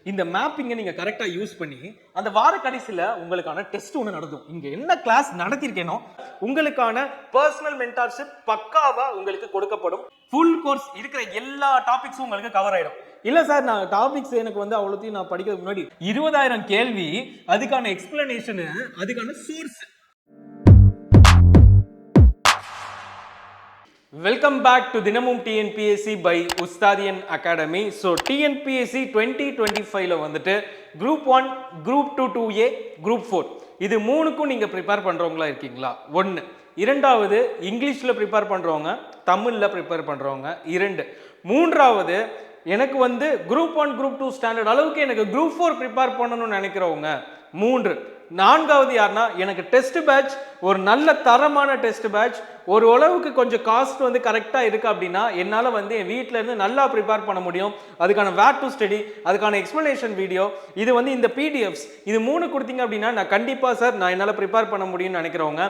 இந்த மேப்பிங்கை நீங்கள் கரெக்டாக யூஸ் பண்ணி அந்த வார கடைசியில் உங்களுக்கான டெஸ்ட் ஒன்று நடத்தும். இங்கே என்ன கிளாஸ் நடத்திருக்கேனோ உங்களுக்கான பர்சனல் மென்டார்ஷிப் பக்காவாக உங்களுக்கு கொடுக்கப்படும். ஃபுல் கோர்ஸ் இருக்கிற எல்லா டாபிக்ஸும் உங்களுக்கு கவர் ஆகிடும். இல்லை சார், நான் டாபிக்ஸ் எனக்கு வந்து அவ்வளோத்தையும் நான் படிக்கிறதுக்கு முன்னாடி 20,000 கேள்வி, அதுக்கான எக்ஸ்பிளனேஷனு, அதுக்கான சோர்ஸ். வெல்கம் பேக் டு தினமும் TNPSC by Ustadian academy. So TNPSC 2025 வந்துட்டு குரூப் 1, குரூப் 2 2A, குரூப் 4 இது மூணுக்கும் நீங்கள் ப்ரிப்பேர் பண்ணுறவங்களா இருக்கீங்களா? ஒன்று. இரண்டாவது, இங்கிலீஷில் ப்ரிப்பேர் பண்ணுறவங்க, தமிழில் ப்ரிப்பேர் பண்ணுறவங்க. 2. மூன்றாவது, எனக்கு வந்து குரூப் 1, குரூப் 2 ஸ்டாண்டர்ட் அளவுக்கு எனக்கு குரூப் 4 ப்ரிப்பேர் பண்ணணும்னு நினைக்கிறவங்க. 3. நான்காவது யாருன்னா, எனக்கு டெஸ்ட் பேட்ச், ஒரு நல்ல தரமான டெஸ்ட் பேட்ச், ஒரு அளவுக்கு கொஞ்சம் காஸ்ட் வந்து கரெக்டாக இருக்குது அப்படின்னா என்னால் வந்து என் வீட்டில் இருந்து நல்லா ப்ரிப்பேர் பண்ண முடியும். அதுக்கான வேர் டு ஸ்டடி, அதுக்கான எக்ஸ்பிளனேஷன் வீடியோ, இது வந்து இந்த பிடிஎஃப்ஸ், இது 3 கொடுத்தீங்க அப்படின்னா நான் கண்டிப்பாக சார் நான் என்னால் ப்ரிப்பேர் பண்ண முடியும்னு நினைக்கிறவங்க.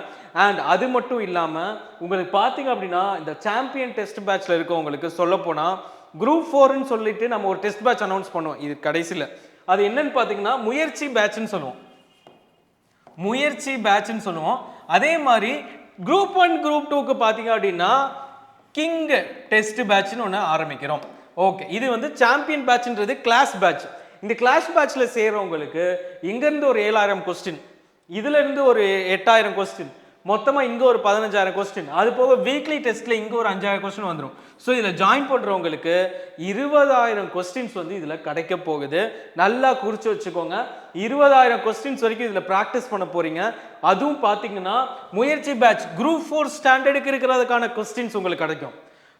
அண்ட் அது மட்டும் இல்லாமல் உங்களுக்கு பார்த்தீங்க அப்படின்னா இந்த சாம்பியன் டெஸ்ட் பேட்சில் இருக்கவங்களுக்கு சொல்லப்போனால் குரூப் 4ன்னு சொல்லிட்டு நம்ம ஒரு டெஸ்ட் பேட்ச் அனௌன்ஸ் பண்ணுவோம் இது கடைசியில். அது என்னன்னு பார்த்தீங்கன்னா முயற்சி பேட்ச்னு சொல்லுவோம். முயற்சி பேட்ச்னு சொல்லுவோம். அதே மாதிரி குரூப் 1, குரூப் 2க்கு பார்த்தீங்க அப்படின்னா கிங் டெஸ்ட் பேட்ச்னு ஒன்று ஆரம்பிக்கிறோம். ஓகே, இது வந்து சாம்பியன் பேட்ச்ன்றது கிளாஸ் பேட்ச். இந்த கிளாஸ் பேட்ச்சில் சேர்றவங்களுக்கு இங்கேருந்து ஒரு 7,000 கொஸ்டின், இதுலேருந்து ஒரு 8,000 கொஸ்டின், மொத்தமாக இங்கே ஒரு 15,000 கொஸ்டின், அது போக வீக்லி டெஸ்ட்டில் இங்கே ஒரு 5,000 கொஸ்டின் வந்துடும். ஸோ இதில் ஜாயின் பண்ணுறவங்களுக்கு 20,000 கொஸ்டின்ஸ் வந்து இதில் கிடைக்க போகுது. நல்லா குறித்து வச்சுக்கோங்க. 20,000 கொஸ்டின்ஸ் வரைக்கும் இதில் ப்ராக்டிஸ் பண்ண போகிறீங்க. அதுவும் பார்த்தீங்கன்னா முயற்சி பேட்ச் குரூப் 4 ஸ்டாண்டர்டுக்கு இருக்கிறதுக்கான கொஸ்டின்ஸ் உங்களுக்கு கிடைக்கும்.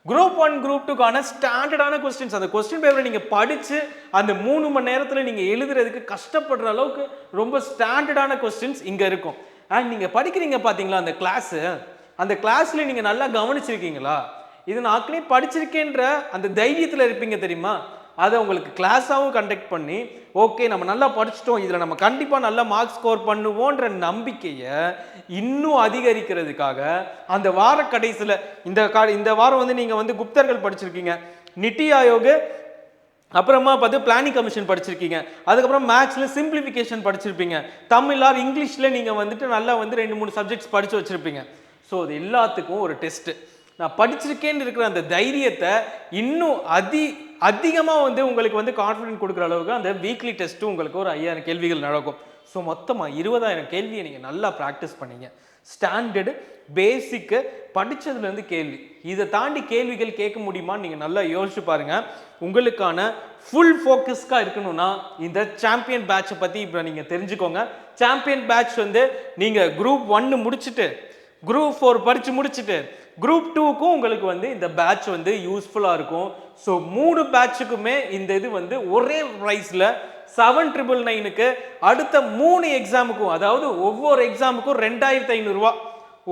குரூப் 1, குரூப் 2க்கான ஸ்டாண்டர்டான கொஸ்டின்ஸ், அந்த கொஸ்டின் பேப்பரை நீங்கள் படித்து அந்த 3 மணி நேரத்தில் நீங்கள் எழுதுறதுக்கு கஷ்டப்படுற அளவுக்கு ரொம்ப ஸ்டாண்டர்டான கொஸ்டின்ஸ் இங்கே இருக்கும். அண்ட் நீங்கள் படிக்கிறீங்க பார்த்தீங்களா அந்த கிளாஸு, அந்த கிளாஸில் நீங்கள் நல்லா கவனிச்சிருக்கீங்களா? இது நான் ஆக்சுவலி படிச்சிருக்கேன்ற அந்த தைரியத்தில் இருப்பீங்க தெரியுமா? அதை உங்களுக்கு கிளாஸாகவும் கண்டக்ட் பண்ணி ஓகே நம்ம நல்லா படிச்சிட்டோம், இதில் நம்ம கண்டிப்பாக நல்லா மார்க்ஸ் ஸ்கோர் பண்ணுவோன்ற நம்பிக்கையை இன்னும் அதிகரிக்கிறதுக்காக அந்த வார கடைசியில் இந்த வாரம் வந்து நீங்கள் வந்து குப்தர்கள் படிச்சிருக்கீங்க, நித்தி ஆயோக், அப்புறமா பார்த்து பிளானிங் கமிஷன் படிச்சிருக்கீங்க, அதுக்கப்புறம் மேக்ஸில் சிம்பிளிஃபிகேஷன் படிச்சிருப்பீங்க, தமிழ் ஆர் இங்கிலீஷில் நீங்கள் வந்துட்டு நல்லா வந்து 2-3 சப்ஜெக்ட்ஸ் படித்து வச்சுருப்பீங்க. ஸோ அது எல்லாத்துக்கும் ஒரு டெஸ்ட்டு. நான் படிச்சிருக்கேன்னு இருக்கிற அந்த தைரியத்தை இன்னும் அதிகமாக வந்து உங்களுக்கு வந்து கான்ஃபிடென்ட் கொடுக்குற அளவுக்கு அந்த வீக்லி டெஸ்ட்டு உங்களுக்கு ஒரு 5,000 கேள்விகள் நடக்கும். ஸோ மொத்தமாக 20,000 கேள்வியை நீங்கள் நல்லா ப்ராக்டிஸ் பண்ணீங்க. ஸ்டாண்டர்டு, பேசிக்கு, படித்ததுலேருந்து கேள்வி, இதை தாண்டி கேள்விகள் கேட்க முடியுமான்னு நீங்கள் நல்லா யோசிச்சு பாருங்கள். உங்களுக்கான ஃபுல் ஃபோக்கஸ்க்காக இருக்கணும்னா இந்த சாம்பியன் பேட்சை பற்றி இப்போ நீங்கள் தெரிஞ்சுக்கோங்க. சாம்பியன் பேட்ச் வந்து நீங்கள் குரூப் 1 முடிச்சுட்டு குரூப் 4 படித்து முடிச்சுட்டு குரூப் 2க்கும் உங்களுக்கு வந்து இந்த பேட்ச் வந்து யூஸ்ஃபுல்லாக இருக்கும். ஸோ 3 பேட்சுக்குமே இந்த இது வந்து ஒரே ப்ரைஸில் 7,999க்கு அடுத்த 3 எக்ஸாமுக்கும், அதாவது ஒவ்வொரு எக்ஸாமுக்கும் 2,500 ரூபா,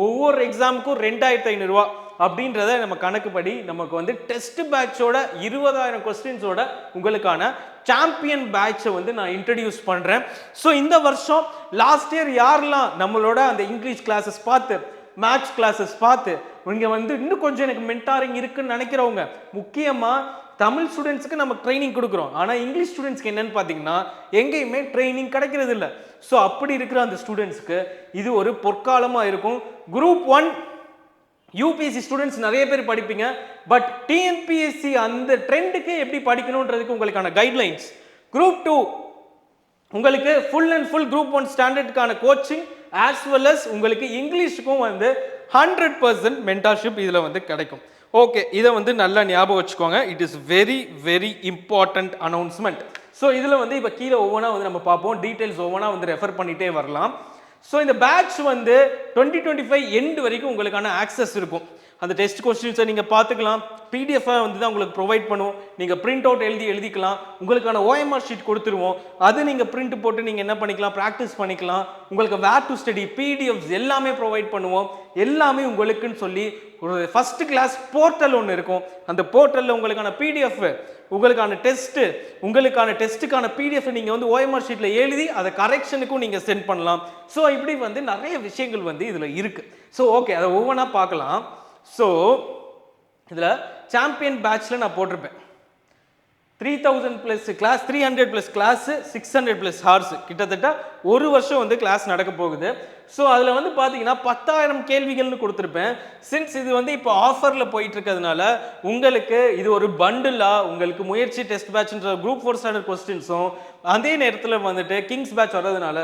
ஒவ்வொரு எக்ஸாமுக்கும் 2,500 ரூபா அப்படின்றத நம்ம கணக்குப்படி நமக்கு வந்து டெஸ்ட் பேட்சோட 20,000 கொஸ்டின்ஸோட உங்களுக்கான சாம்பியன் பேட்சை வந்து நான் இன்ட்ரடியூஸ் பண்ணுறேன். ஸோ இந்த வருஷம் லாஸ்ட் இயர் யாரெல்லாம் நம்மளோட அந்த இங்கிலீஷ் கிளாஸஸ் பார்த்து, மேத்ஸ் கிளாஸஸ் பார்த்து இங்கே வந்து இன்னும் கொஞ்சம் எனக்கு மென்டாரிங் இருக்குன்னு நினைக்கிறவங்க, முக்கியமாக தமிழ் ஸ்டூடெண்ட்ஸுக்கு நம்ம ட்ரைனிங் கொடுக்குறோம், ஆனால் இங்கிலீஷ் ஸ்டூடெண்ட்ஸ்க்கு என்னன்னு பார்த்தீங்கன்னா எங்கேயுமே ட்ரைனிங் கிடைக்கிறது இல்லை. ஸோ அப்படி இருக்கிற அந்த ஸ்டூடெண்ட்ஸ்க்கு இது ஒரு பொற்காலமாக இருக்கும். குரூப் 1 யூபிஎஸ்சி ஸ்டூடெண்ட்ஸ் நிறைய பேர் படிப்பீங்க, பட் டிஎன்பிஎஸ்சி அந்த ட்ரெண்டுக்கு எப்படி படிக்கணுன்றதுக்கு உங்களுக்கான கைட்லைன்ஸ். குரூப் 2 உங்களுக்கு ஃபுல் அண்ட் ஃபுல் குரூப் 1 ஸ்டாண்டர்டுக்கான கோச்சிங் ஆஸ் வெல் அஸ் உங்களுக்கு இங்கிலீஷுக்கும் வந்து 100% மென்டார்ஷிப் இதில் வந்து கிடைக்கும். ஓகே, இதை வந்து நல்லா ஞாபகம் வச்சுக்கோங்க. It is very very important announcement. So இதில் வந்து இப்போ கீழே ஒவ்வொன்றா வந்து நம்ம பார்ப்போம், டீட்டெயில்ஸ் ஒவ்வொன்றா வந்து ரெஃபர் பண்ணிகிட்டே வரலாம். ஸோ இந்த பேட்ச் வந்து 2025 எண்டு வரைக்கும் உங்களுக்கான ஆக்சஸ் இருக்கும். அந்த டெஸ்ட் கொஸ்டின்ஸை நீங்கள் பார்த்துக்கலாம், பிடிஎஃப் வந்து தான் உங்களுக்கு ப்ரொவைட் பண்ணுவோம், நீங்கள் பிரிண்ட் அவுட் எழுதிக்கலாம், உங்களுக்கான ஓஎம்ஆர் ஷீட் கொடுத்துருவோம், அது நீங்கள் பிரிண்ட் போட்டு நீங்கள் என்ன பண்ணிக்கலாம், ப்ராக்டிஸ் பண்ணிக்கலாம். உங்களுக்கு வேர் டு ஸ்டடி பிடிஎஃப்ஸ் எல்லாமே ப்ரொவைட் பண்ணுவோம். எல்லாமே உங்களுக்குன்னு சொல்லி ஒரு ஃபர்ஸ்ட் கிளாஸ் போர்ட்டல் ஒன்று இருக்கும். அந்த போர்ட்டலில் உங்களுக்கான பிடிஎஃப், உங்களுக்கான டெஸ்ட்டுக்கான பிடிஎஃப் நீங்கள் வந்து ஓஎம்ஆர் ஷீட்டில் எழுதி அதை கரெக்ஷனுக்கும் நீங்கள் சென்ட் பண்ணலாம். ஸோ இப்படி வந்து நிறைய விஷயங்கள் வந்து இதில் இருக்குது. ஸோ ஓகே, அதை ஒவ்வொன்றா பார்க்கலாம். ஸோ இதில் சாம்பியன் பேட்சில் நான் போட்டிருப்பேன் 3000 plus class, 300 plus class, 600 plus hours, கிட்டத்தட்ட ஒரு வருஷம் வந்து கிளாஸ் நடக்க போகுது. ஸோ அதில் வந்து பார்த்தீங்கன்னா 10,000 கேள்விகள்னு கொடுத்துருப்பேன். சின்ஸ் இது வந்து இப்போ ஆஃபரில் போயிட்டு இருக்கிறதுனால உங்களுக்கு இது ஒரு பண்டிலாக உங்களுக்கு முயற்சி டெஸ்ட் பேட்ச்ன்ற குரூப் 4 ஸ்டாண்டர்ட் கொஸ்டின்ஸும் அதே நேரத்தில் வந்துட்டு கிங்ஸ் பேட்ச் வர்றதுனால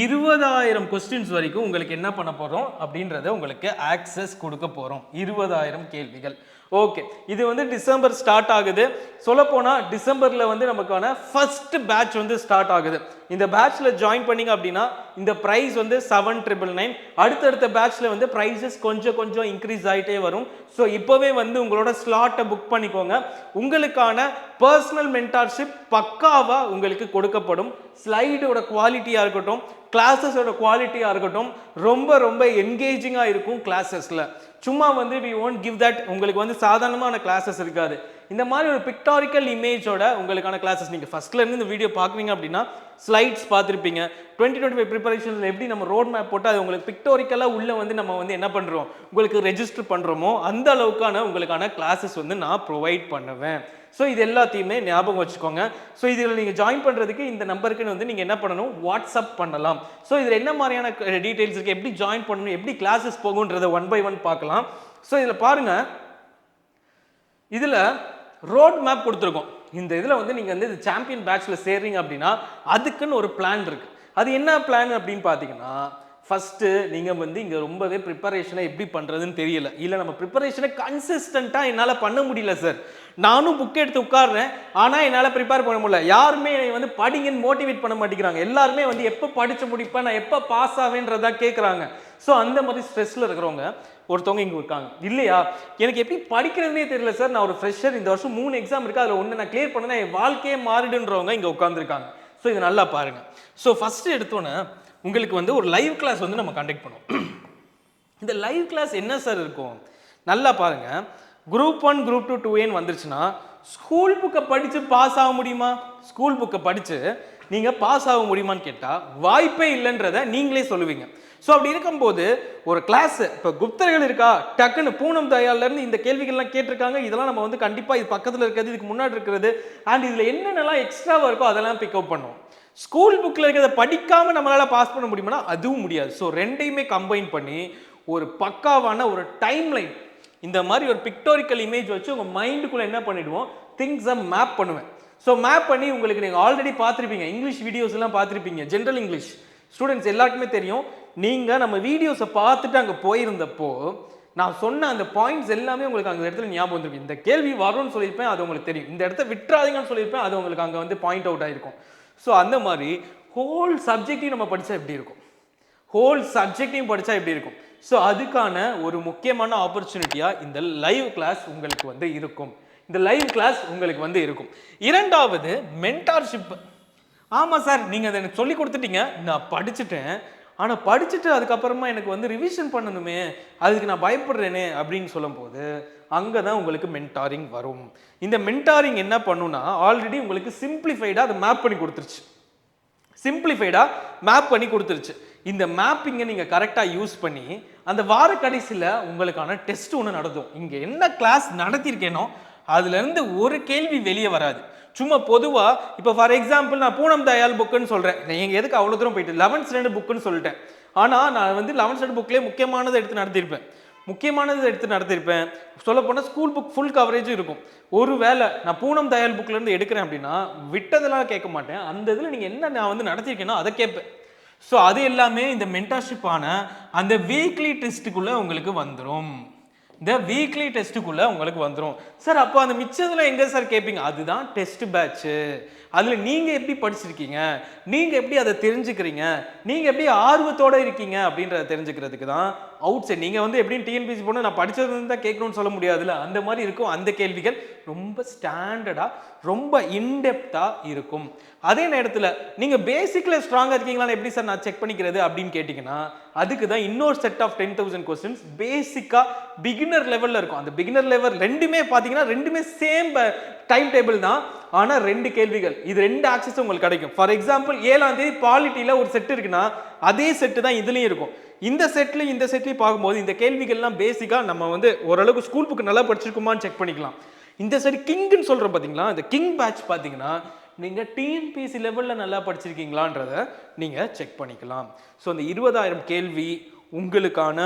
20,000 கொஸ்டின்ஸ் வரைக்கும் உங்களுக்கு என்ன பண்ண போகிறோம் அப்படின்றத உங்களுக்கு ஆக்சஸ் கொடுக்க போகிறோம். 20,000 கேள்விகள். ஓகே, இது வந்து டிசம்பர் ஸ்டார்ட் ஆகுது. சொல்லப்போனால் டிசம்பரில் வந்து நமக்கான ஃபர்ஸ்ட் பேட்ச் வந்து ஸ்டார்ட் ஆகுது. இந்த பேட்ச்ல ஜாயின் பண்ணீங்க அப்படின்னா இந்த ப்ரைஸ் வந்து 7,999. அடுத்தடுத்த பேட்ச்ல வந்து ப்ரைஸஸ் கொஞ்சம் கொஞ்சம் இன்க்ரீஸ் ஆகிட்டே வரும். ஸோ இப்போவே வந்து உங்களோட ஸ்லாட்டை புக் பண்ணிக்கோங்க. உங்களுக்கான பர்சனல் மென்டார்ஷிப் பக்காவாக உங்களுக்கு கொடுக்கப்படும். ஸ்லைடோட குவாலிட்டியாக இருக்கட்டும், கிளாஸஸோட குவாலிட்டியாக இருக்கட்டும், ரொம்ப ரொம்ப என்கேஜிங்காக இருக்கும் கிளாஸஸில். சும்மா வந்து we won't give that உங்களுக்கு வந்து சாதாரணமான கிளாஸஸ் இருக்காது. இந்த மாதிரி ஒரு பிக்டாரிக்கல் இமேஜோட உங்களுக்கான கிளாஸஸ் நீங்கள் ஃபர்ஸ்ட்லேருந்து இந்த வீடியோ பார்க்குறீங்க அப்படின்னா ஸ்லைட்ஸ் பார்த்துருப்பீங்க. 2025 ப்ரிப்பரேஷன்ஸில் எப்படி நம்ம ரோட் மேப் போட்டு அது உங்களுக்கு பிக்டாரிக்கலாக உள்ளே வந்து நம்ம வந்து என்ன பண்ணுறோம் உங்களுக்கு ரெஜிஸ்டர் பண்ணுறோமோ அந்த அளவுக்கான உங்களுக்கான கிளாஸஸ் வந்து நான் ப்ரொவைட் பண்ணுவேன். ஸோ இது எல்லாத்தையுமே ஞாபகம் வச்சுக்கோங்க. ஸோ இதில் நீங்கள் ஜாயின் பண்ணுறதுக்கு இந்த நம்பருக்கு வந்து நீங்கள் என்ன பண்ணணும், வாட்ஸ்அப் பண்ணலாம். ஸோ இதில் என்ன மாதிரியான டீட்டெயில்ஸ் இருக்குது, எப்படி ஜாயின் பண்ணணும், எப்படி கிளாஸஸ் போகுன்றதை 1 by 1 பார்க்கலாம். ஸோ இதில் பாருங்கள், இதில் ரோட் மேப் கொடுத்துருக்கோம். இந்த இதில் வந்து நீங்கள் வந்து சாம்பியன் பேட்ச்ல சேர்றீங்க அப்படின்னா அதுக்குன்னு ஒரு பிளான் இருக்குது. அது என்ன பிளான் அப்படின்னு பார்த்தீங்கன்னா, ஃபஸ்ட்டு நீங்கள் வந்து இங்கே ரொம்பவே ப்ரிப்பரேஷனை எப்படி பண்ணுறதுன்னு தெரியல, இல்லை நம்ம ப்ரிப்பரேஷனை கன்சிஸ்டண்ட்டாக என்னால் பண்ண முடியல சார், நானும் புக் எடுத்து உட்காடுறேன் ஆனால் என்னால் ப்ரிப்பேர் பண்ண முடியல, யாருமே என்னை வந்து படிங்கன்னு மோட்டிவேட் பண்ண மாட்டேங்கிறாங்க, எல்லாருமே வந்து எப்போ படித்து முடிப்பேன், நான் எப்போ பாஸ் ஆவேன்றதா கேட்குறாங்க. ஸோ அந்த மாதிரி ஸ்ட்ரெஸ்ஸில் இருக்கிறவங்க ஒருத்தவங்க இங்கே இருக்காங்க. இல்லையா, எனக்கு எப்படி படிக்கிறதுனே தெரியல சார், நான் ஒரு ஃப்ரெஷர், இந்த வருஷம் 3 எக்ஸாம் இருக்குது, அதில் ஒன்று நான் கிளியர் பண்ணேன்னா என் வாழ்க்கையே மாறிடுன்றவங்க இங்கே உட்காந்துருக்காங்க. ஸோ இது நல்லா பாருங்கள். ஸோ ஃபஸ்ட்டு எடுத்தோன்னே உங்களுக்கு வந்து ஒரு லைவ் கிளாஸ் வந்து நம்ம கண்டக்ட் பண்ணுவோம். இந்த லைவ் கிளாஸ் என்ன சார் இருக்கும், நல்லா பாருங்கள். குரூப் 1 குரூப் 2 2A வந்துருச்சுன்னா ஸ்கூல் புக்கை படித்து பாஸ் ஆக முடியுமா? ஸ்கூல் புக்கை படித்து நீங்கள் பாஸ் ஆக முடியுமான்னு கேட்டால் வாய்ப்பே இல்லைன்றதை நீங்களே சொல்லுவீங்க. ஸோ அப்படி இருக்கும்போது ஒரு கிளாஸ் இப்போ குப்தர்கள் இருக்கா, டக்குன்னு பூனம் தயாலேருந்து இந்த கேள்விகள்லாம் கேட்டிருக்காங்க, இதெல்லாம் நம்ம வந்து கண்டிப்பாக இது பக்கத்தில் இருக்கிறது, இதுக்கு முன்னாடி இருக்கிறது, அண்ட் இதில் என்னென்னலாம் எக்ஸ்ட்ராவாக இருக்கோ அதெல்லாம் பிக்அப் பண்ணுவோம். ஸ்கூல் புக்கில் இருக்கிறத படிக்காமல் நம்மளால் பாஸ் பண்ண முடியுமானா அதுவும் முடியாது. ஸோ ரெண்டையுமே கம்பைன் பண்ணி ஒரு பக்காவான ஒரு டைம் லைன், இந்த மாதிரி ஒரு பிக்டோரிக்கல் இமேஜ் வச்சு உங்கள் மைண்டுக்குள்ளே என்ன பண்ணிவிடுவோம், திங்ஸை மேப் பண்ணுவேன். ஸோ மேப் பண்ணி உங்களுக்கு நீங்கள் ஆல்ரெடி பார்த்துருப்பீங்க, இங்கிலீஷ் வீடியோஸ் எல்லாம் பார்த்துருப்பீங்க, ஜென்ரல் இங்கிலீஷ் ஸ்டூடெண்ட்ஸ் எல்லாருக்குமே தெரியும். நீங்கள் நம்ம வீடியோஸை பார்த்துட்டு அங்கே போயிருந்தப்போ நான் சொன்ன அந்த பாயிண்ட்ஸ் எல்லாமே உங்களுக்கு அந்த இடத்துல ஞாபகம் வந்துருக்கு. இந்த கேள்வி வரும்னு சொல்லியிருப்பேன், அது உங்களுக்கு தெரியும். இந்த இடத்த விட்டுறாதீங்கன்னு சொல்லியிருப்பேன், அது உங்களுக்கு அங்கே வந்து பாயிண்ட் அவுட் ஆகிருக்கும். ஸோ அந்த மாதிரி ஹோல் சப்ஜெக்டையும் நம்ம படித்தா எப்படி இருக்கும், ஹோல் சப்ஜெக்டையும் படித்தா எப்படி இருக்கும். ஸோ அதுக்கான ஒரு முக்கியமான ஆப்பர்ச்சுனிட்டியாக இந்த லைவ் கிளாஸ் உங்களுக்கு வந்து இருக்கும். இந்த லைவ் கிளாஸ் உங்களுக்கு வந்து இருக்கும். இரண்டாவது மென்டார்ஷிப். ஆமாம் சார், நீங்கள் அதை எனக்கு சொல்லி கொடுத்துட்டீங்க, நான் படிச்சுட்டேன், ஆனால் படிச்சுட்டு அதுக்கப்புறமா எனக்கு வந்து ரிவிஷன் பண்ணணுமே, அதுக்கு நான் பயப்படுறேனே அப்படின்னு சொல்லும்போது அங்கே தான் உங்களுக்கு மென்டாரிங் வரும். இந்த மென்டாரிங் என்ன பண்ணுன்னா, ஆல்ரெடி உங்களுக்கு சிம்பிளிஃபைடாக அதை மேப் பண்ணி கொடுத்துருச்சு. இந்த மேப்பிங்கை நீங்கள் கரெக்டாக யூஸ் பண்ணி அந்த வார கடைசியில் உங்களுக்கான டெஸ்ட் ஒன்று நடத்தும். இங்கே என்ன கிளாஸ் நடத்தியிருக்கேனோ அதுலேருந்து ஒரு கேள்வி வெளியே வராது. சும்மா பொதுவாக இப்போ ஃபார் எக்ஸாம்பிள் நான் பூனம் தயாள் புக்குன்னு சொல்கிறேன், நீங்கள் எதுக்கு அவ்வளோ தூரம் போயிட்டு 11th ஸ்டாண்டர்ட் புக்குன்னு சொல்லிட்டேன். ஆனால் நான் வந்து 11th ஸ்டாண்டர்ட் புக்லேயே முக்கியமானதை எடுத்து நடத்தியிருப்பேன். சொல்லப்போனால் ஸ்கூல் புக் ஃபுல் கவரேஜும் இருக்கும். ஒரு வேளை நான் பூனம் தயாள் புக்லேருந்து எடுக்கிறேன் அப்படின்னா விட்டதெல்லாம் கேட்க மாட்டேன், அந்த இதில் நீங்கள் என்ன நான் வந்து நடத்தியிருக்கேனோ அதை கேட்பேன். ஸோ அது எல்லாமே இந்த மென்டார்ஷிப்பான அந்த வீக்லி டெஸ்ட்டுக்குள்ளே உங்களுக்கு வந்துடும். சார் அப்போ அந்த மிச்சத்தில் எங்கே சார் கேட்பீங்க, அதுதான் டெஸ்ட் பேட்ச்சு. அதில் நீங்கள் எப்படி படிச்சிருக்கீங்க, நீங்கள் எப்படி அதை தெரிஞ்சுக்கிறீங்க, நீங்கள் எப்படி ஆர்வத்தோடு இருக்கீங்க அப்படின்றத தெரிஞ்சுக்கிறதுக்கு தான் அவுட் சைட். நீங்கள் வந்து எப்படின்னு டிஎன்பிசி போனால் நான் படித்தது தான் கேட்கணும்னு சொல்ல முடியாதுல்ல, அந்த மாதிரி இருக்கும். அந்த கேள்விகள் ரொம்ப ஸ்டாண்டர்டாக ரொம்ப இன்டெப்த்தாக இருக்கும். அதே நேரத்தில் நீங்கள் பேசிக்கில் ஸ்ட்ராங்காக இருக்கீங்களான்னு எப்படி சார் நான் செக் பண்ணிக்கிறது அப்படின்னு கேட்டிங்கன்னா அதுக்கு தான் இன்னொரு செட் ஆஃப் 10,000 கொஸ்டின்ஸ் பேசிக்காக பிகினர் லெவலில் இருக்கும். அந்த பிகினர் லெவல் ரெண்டுமே பார்த்தீங்கன்னா ரெண்டுமே சேம் டைம் டேபிள் தான், ஆனால் 2 கேள்விகள், இது 2 ஆக்சஸ் உங்களுக்கு கிடைக்கும். ஃபார் எக்ஸாம்பிள் 7ஆம் தேதி பாலிட்டியில் ஒரு செட் இருக்குன்னா அதே செட்டு தான் இதுலேயும் இருக்கும். இந்த செட்லையும் பார்க்கும்போது இந்த கேள்விகள்லாம் பேசிக்காக நம்ம வந்து ஓரளவுக்கு ஸ்கூல் புக்கு நல்லா படிச்சிருக்குமான்னு செக் பண்ணிக்கலாம். இந்த சைடு கிங்னு சொல்கிறோம் பார்த்தீங்களா, இந்த கிங் பேட்ச் பார்த்தீங்கன்னா நீங்கள் டிஎன்பிஎஸ்சி லெவலில் நல்லா படிச்சிருக்கீங்களான்றதை நீங்கள் செக் பண்ணிக்கலாம். ஸோ அந்த 20,000 கேள்வி உங்களுக்கான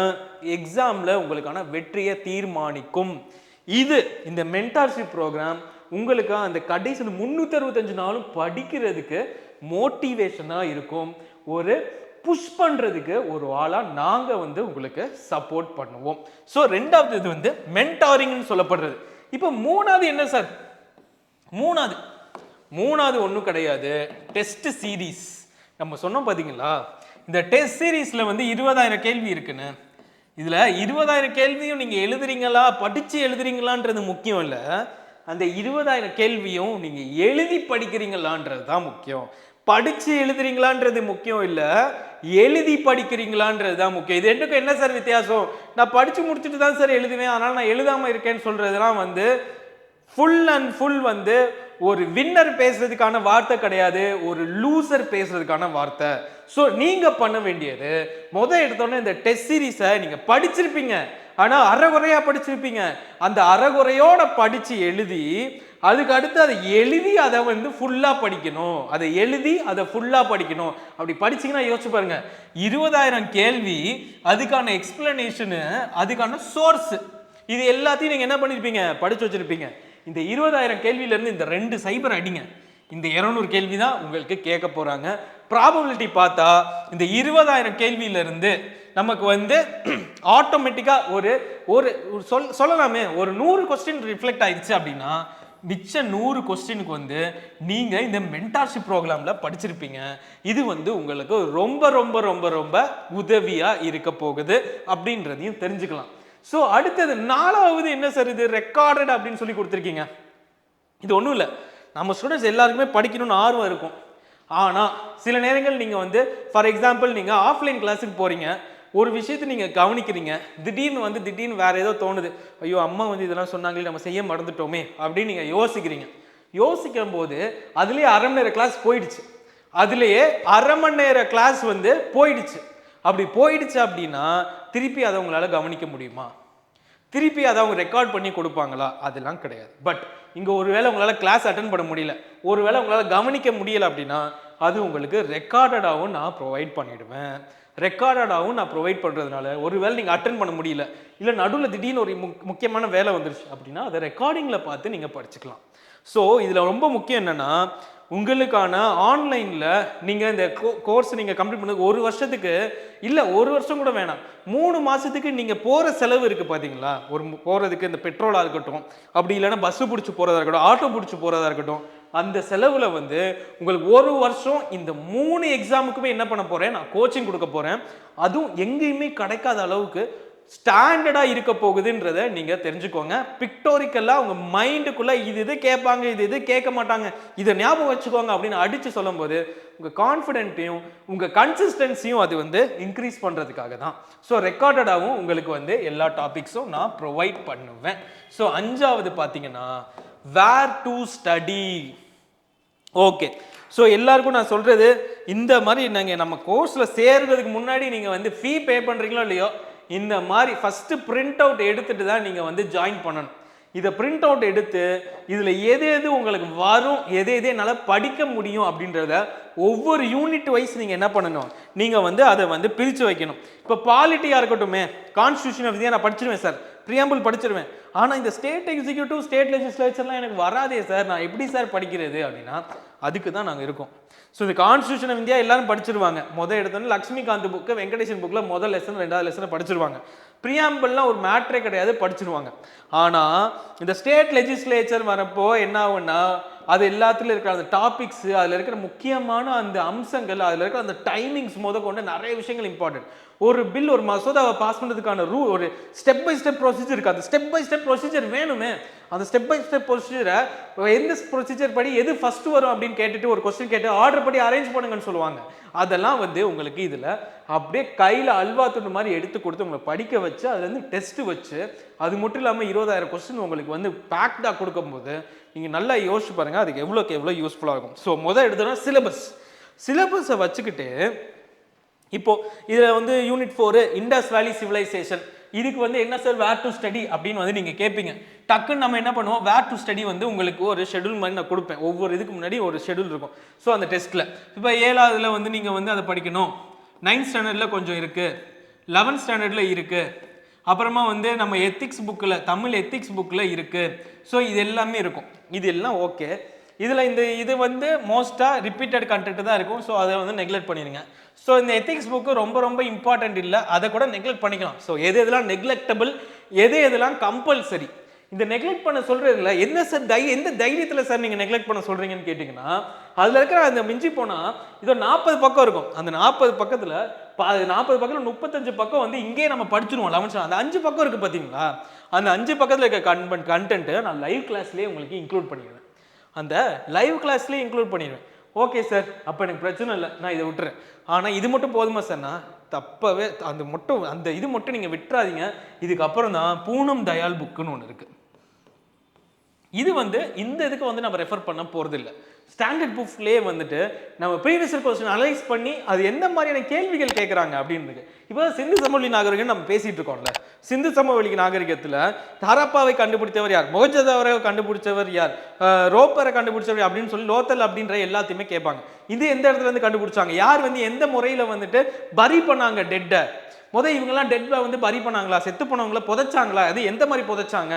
எக்ஸாமில் உங்களுக்கான வெற்றியை தீர்மானிக்கும். இந்த மென்டார்ஷிப் ப்ரோக்ராம் உங்களுக்கு அந்த கடைசி 365 நாளும் படிக்கிறதுக்கு மோட்டிவேஷனாக இருக்கும். ஒரு புஷ் பண்ணுறதுக்கு ஒரு ஆளாக நாங்கள் உங்களுக்கு சப்போர்ட் பண்ணுவோம். ஸோ ரெண்டாவது இது மென்டாரிங்னு சொல்லப்படுறது. இப்போ மூணாவது என்ன சார்? மூணாவது ஒன்றும் கிடையாது, டெஸ்ட் சீரீஸ். நம்ம சொன்னோம் பார்த்தீங்களா, இந்த டெஸ்ட் சீரீஸில் 20,000 கேள்வி இருக்குன்னு. இதில் 20,000 கேள்வியும் நீங்கள் எழுதுறீங்களா, படித்து எழுதுறீங்களான்றது முக்கியம் இல்லை. அந்த 20,000 கேள்வியும் நீங்கள் எழுதி படிக்கிறீங்களான்றது தான் முக்கியம். படித்து எழுதுறீங்களான்றது முக்கியம் இல்லை, எழுதி படிக்கிறீங்களான்றது தான் முக்கியம். இது ரெண்டுக்கும் என்ன சார் வித்தியாசம்? நான் படித்து முடிச்சுட்டு தான் சார் எழுதுவேன், அதனால் நான் எழுதாமல் இருக்கேன்னு சொல்கிறதுலாம் ஃபுல் அண்ட் ஃபுல் ஒரு வின்னர் பேசுறதுக்கான வார்த்தை கிடையாது, ஒரு லூசர் பேசுறதுக்கான வார்த்தை. ஸோ நீங்கள் பண்ண வேண்டியது, எடுத்தோன்னே இந்த டெஸ்ட் சீரீஸை நீங்கள் படிச்சிருப்பீங்க, ஆனால் அரைகுறையாக படிச்சிருப்பீங்க. அந்த அரைகுறையோட படித்து எழுதி அதுக்கு அடுத்து அதை எழுதி அதை ஃபுல்லாக படிக்கணும். அதை எழுதி அதை ஃபுல்லாக படிக்கணும். அப்படி படிச்சிங்கன்னா யோசிச்சு பாருங்க, 20,000 கேள்வி, அதுக்கான எக்ஸ்பிளனேஷனு, அதுக்கான சோர்ஸ், இது எல்லாத்தையும் நீங்கள் என்ன பண்ணியிருப்பீங்க, படித்து வச்சுருப்பீங்க. இந்த 20,000 கேள்வியிலேருந்து இந்த 2 சைபர் அடிங்க. இந்த 200 கேள்வி தான் உங்களுக்கு கேட்க போகிறாங்க. ப்ராபபிலிட்டி பார்த்தா இந்த 20,000 கேள்வியிலேருந்து நமக்கு ஆட்டோமேட்டிக்காக ஒரு சொல்லலாமே ஒரு 100 கொஸ்டின் ரிஃப்ளெக்ட் ஆயிடுச்சு அப்படின்னா, மிச்ச 100 கொஸ்டினுக்கு நீங்கள் இந்த மென்டார்ஷிப் ப்ரோக்ராமில் படிச்சிருப்பீங்க. இது உங்களுக்கு ரொம்ப ரொம்ப ரொம்ப ரொம்ப உதவியாக இருக்க போகுது அப்படின்றதையும் தெரிஞ்சுக்கலாம். ஸோ அடுத்தது 4வது என்ன சார்? இது ரெக்கார்டட் அப்படின்னு சொல்லி கொடுத்துருக்கீங்க. இது ஒன்றும் இல்லை, நம்ம ஸ்டூடெண்ட்ஸ் எல்லாருக்குமே படிக்கணும்னு ஆர்வம் இருக்கும். ஆனால் சில நேரங்கள் நீங்கள் ஃபார் எக்ஸாம்பிள் நீங்கள் ஆஃப்லைன் கிளாஸுக்கு போகிறீங்க, ஒரு விஷயத்தை நீங்கள் கவனிக்கிறீங்க, திடீர்னு வேறு ஏதோ தோணுது, ஐயோ அம்மா இதெல்லாம் சொன்னாங்களே, நம்ம செய்ய மறந்துட்டோமே அப்படின்னு நீங்கள் யோசிக்கிறீங்க. யோசிக்கும் போது அதுலேயே அரை மணி நேர கிளாஸ் போயிடுச்சு. அதுலேயே அரை மணி நேர கிளாஸ் போயிடுச்சு. அப்படி போயிடுச்சு அப்படின்னா திருப்பி அதை உங்களால் கவனிக்க முடியுமா? திருப்பி அதை அவங்க ரெக்கார்ட் பண்ணி கொடுப்பாங்களா? அதெல்லாம் கிடையாது. பட் இங்கே ஒருவேளை உங்களால் கிளாஸ் அட்டன் பண்ண முடியல, ஒருவேளை உங்களால் கவனிக்க முடியலை அப்படின்னா அது உங்களுக்கு ரெக்கார்டடாகவும் நான் ப்ரொவைட் பண்ணிவிடுவேன். ரெக்கார்டடாகவும் நான் ப்ரொவைட் பண்ணுறதுனால ஒருவேளை நீங்கள் அட்டன் பண்ண முடியல, இல்லை நடுவில் திடீர்னு ஒரு முக்கியமான வேலை வந்துருச்சு அப்படின்னா அதை ரெக்கார்டிங்கில் பார்த்து நீங்கள் படிச்சுக்கலாம். ஸோ இதில் ரொம்ப முக்கியம் என்னென்னா, உங்களுக்கான ஆன்லைனில் நீங்கள் இந்த கோர்ஸ் நீங்கள் கம்ப்ளீட் பண்ணது 1 வருஷத்துக்கு இல்லை, 1 வருஷம் கூட வேணாம், 3 மாதத்துக்கு நீங்கள் போகிற செலவு இருக்குது பார்த்தீங்களா, போகிறதுக்கு இந்த பெட்ரோலாக இருக்கட்டும், அப்படி இல்லைன்னா பஸ்ஸு பிடிச்சி போகிறதா இருக்கட்டும், ஆட்டோ பிடிச்சி போகிறதா இருக்கட்டும், அந்த செலவில் உங்களுக்கு 1 வருஷம் இந்த 3 எக்ஸாமுக்குமே என்ன பண்ண போகிறேன், நான் கோச்சிங் கொடுக்க போகிறேன். அதுவும் எங்கேயுமே கிடைக்காத அளவுக்கு ஸ்டாண்டர்டாக இருக்க போகுதுன்றதை நீங்கள் தெரிஞ்சுக்கோங்க. பிக்டோரிக்கலாக உங்கள் மைண்டுக்குள்ளே இது கேட்பாங்க, இது கேட்க மாட்டாங்க, இதை ஞாபகம் வச்சுக்கோங்க அப்படின்னு அடித்து சொல்லும் போது உங்கள் கான்ஃபிடென்ட்டையும் உங்கள் கன்சிஸ்டன்சியும் அது இன்க்ரீஸ் பண்ணுறதுக்காக தான். ஸோ ரெக்கார்டடாகவும் உங்களுக்கு எல்லா டாபிக்ஸும் நான் ப்ரொவைட் பண்ணுவேன். ஸோ 5வது பார்த்தீங்கன்னா வேர் டு ஸ்டடி. ஓகே, ஸோ எல்லாருக்கும் நான் சொல்கிறது, இந்த மாதிரி நீங்கள் நம்ம கோர்ஸில் சேர்றதுக்கு முன்னாடி நீங்கள் ஃபீ பே பண்ணுறீங்களோ இல்லையோ, இந்த மாதிரி ஃபஸ்ட்டு பிரிண்ட் அவுட் எடுத்துகிட்டு தான் நீங்கள் ஜாயின் பண்ணணும். இதை பிரிண்ட் அவுட் எடுத்து இதில் எது உங்களுக்கு வரும், எது என்னால் படிக்க முடியும் அப்படின்றத ஒவ்வொரு யூனிட் வைஸ் நீங்கள் என்ன பண்ணணும், நீங்கள் அதை பிரித்து வைக்கணும். இப்போ பாலிட்டியாக இருக்கட்டுமே, கான்ஸ்டியூஷன் ஆஃப் இந்தியா நான் படிச்சிருவேன் சார், பிரியாம்பிள் படிச்சிருவேன், ஆனால் இந்த ஸ்டேட் எக்ஸிக்யூட்டிவ், ஸ்டேட் லெஜிஸ்லேச்சர்லாம் எனக்கு வராதே சார், நான் எப்படி சார் படிக்கிறது அப்படின்னா அதுக்கு தான் நாங்கள் இருக்கோம். ஸோ இந்த கான்ஸ்டியூஷன் ஆஃப் இந்தியா எல்லாரும் படிச்சிருவாங்க. எடுத்தோன்னே லக்ஷ்மிகாந்த் புக்கு, வெங்கடேசன் புக்கில் முதல் லெசன் 2வது லெசனை படிச்சிருவாங்க. பிரியாம்பிள்லாம் ஒரு மேட்ரே கிடையாது, படிச்சிருவாங்க. ஆனால் இந்த ஸ்டேட் லெஜிஸ்லேச்சர் வரப்போ என்ன ஆகுன்னா, அது எல்லாத்துலையும் இருக்கிற அந்த டாபிக்ஸு, அதில் இருக்கிற முக்கியமான அந்த அம்சங்கள், அதில் இருக்கிற அந்த டைமிங்ஸ் கொண்டு நிறைய விஷயங்கள் இம்பார்ட்டன்ட். ஒரு பில், ஒரு மசோதாவை பாஸ் பண்ணுறதுக்கான ஒரு ஸ்டெப் பை ஸ்டெப் ப்ரொசீஜர் இருக்குது. அந்த ஸ்டெப் பை ஸ்டெப் ப்ரொசீஜர் வேணுமே. அந்த ஸ்டெப் பை ஸ்டெப் ப்ரொசீஜரை எந்த ப்ரொசீஜர் படி எது ஃபஸ்ட்டு வரும் அப்படின்னு கேட்டுட்டு ஒரு கொஸ்டின் கேட்டு ஆர்டர் படி அரேஞ்ச் பண்ணுங்கன்னு சொல்லுவாங்க. அதெல்லாம் உங்களுக்கு இதில் அப்படியே கையில் அல்வா துண்டு மாதிரி எடுத்து கொடுத்து உங்களை படிக்க வச்சு அதுலேருந்து டெஸ்ட்டு வச்சு, அது மட்டும் இல்லாமல் 20,000 கொஸ்டின் உங்களுக்கு பேக்டாக கொடுக்கும்போது நீங்கள் நல்லா யோசிச்சு பாருங்கள், அதுக்கு எவ்வளோ யூஸ்ஃபுல்லாக இருக்கும். ஸோ எடுத்தோன்னா சிலபஸை வச்சுக்கிட்டு இப்போ இதில் யூனிட் 4 இண்டஸ் வேலி சிவிலைசேஷன், இதுக்கு வந்து என்ன சார் வேர் டு ஸ்டடி அப்படின்னு வந்து நீங்கள் கேட்பீங்க. டக்குன்னு நம்ம என்ன பண்ணுவோம், வேர் டு ஸ்டடி வந்து உங்களுக்கு ஒரு ஷெடியூல் மாதிரி நான் கொடுப்பேன். ஒவ்வொரு இதுக்கு முன்னாடி ஒரு ஷெடியூல் இருக்கும். ஸோ அந்த டெஸ்ட்டில் இப்போ 7ஆவதுல வந்து நீங்கள் வந்து அதை படிக்கணும், 9th ஸ்டாண்டர்டில் கொஞ்சம் இருக்குது, 11th ஸ்டாண்டர்டில் இருக்குது, அப்புறமா வந்து நம்ம எத்திக்ஸ் புக்கில், தமிழ் எத்திக்ஸ் புக்கில் இருக்குது. ஸோ இது எல்லாமே இருக்கும். இது எல்லாம் ஓகே. இதில் இது வந்து மோஸ்ட்டாக ரிப்பீட்டட் கண்டென்ட் தான் இருக்கும். ஸோ அதை வந்து நெக்லெக்ட் பண்ணிடுங்க. ஸோ இந்த எத்திக்ஸ் புக்கு ரொம்ப இம்பார்ட்டன்ட் இல்லை, அதை கூட நெக்லெக்ட் பண்ணிக்கலாம். ஸோ எதெல்லாம் நெக்லெக்டபிள், எதெல்லாம் கம்பல்சரி, இந்த நெக்லெக்ட் பண்ண சொல்றதுல என்ன சார் எந்த தைரியத்தில் சார் நீங்கள் நெக்லெக்ட் பண்ண சொல்றீங்கன்னு கேட்டிங்கன்னா, அதில் இருக்கிற அந்த மிஞ்சி போனால் இது 40 பக்கம் இருக்கும். அந்த 40 பக்கத்தில் 40 பக்கத்தில் 35 பக்கம் வந்து இங்கே நம்ம படிச்சிருவோம் 11th. அந்த 5 பக்கம் இருக்குது பார்த்தீங்களா, அந்த 5 பக்கத்தில் இருக்க கண்டென்ட்டு நான் லைவ் கிளாஸ்லேயே உங்களுக்கு இன்க்ளூட் பண்ணிடுவேன். அந்த லைவ் கிளாஸ்லேயே இன்க்ளூட் பண்ணிடுவேன். ஓகே சார், அப்போ எனக்கு பிரச்சனை இல்லை, நான் இதை விட்டுறேன். ஆனால் இது மட்டும் போதுமா சார், நான் தப்பவே அந்த இது மட்டும் நீங்கள் விட்டுறாதீங்க. இதுக்கப்புறம் தான் பூனம் தயாள் புக்குன்னு ஒன்று இருக்குது. இது வந்து இந்த இதுக்கு வந்து நம்ம ரெஃபர் பண்ண போகிறது இல்லை. ஸ்டாண்டர்ட் புக்லேயே வந்துட்டு நம்ம ப்ரீவியஸ் கொஸ்டின் அனலைஸ் பண்ணி அது எந்த மாதிரியான கேள்விகள் கேட்குறாங்க அப்படின்றது. இப்போ சிந்து சமவெளி நாகரிகம் நம்ம பேசிகிட்டு இருக்கோம்ல, சிந்து சமவெளி நாகரிகத்தில் ஹரப்பாவை கண்டுபிடித்தவர் யார், மொஹஞ்சதாரோவை கண்டுபிடிச்சவர் யார், ரோப்பரை கண்டுபிடிச்சவர் அப்படின்னு சொல்லி லோத்தல் அப்படின்ற எல்லாத்தையுமே கேட்பாங்க. இது எந்த இடத்துல இருந்து கண்டுபிடிச்சாங்க, யார் வந்து எந்த முறையில் வந்துட்டு பரி பண்ணாங்க டெட்டை, இவங்கெல்லாம் டெட்ல வந்து பரி பண்ணாங்களா, செத்து போனவங்கள புதைச்சாங்களா, அது எந்த மாதிரி புதைச்சாங்க,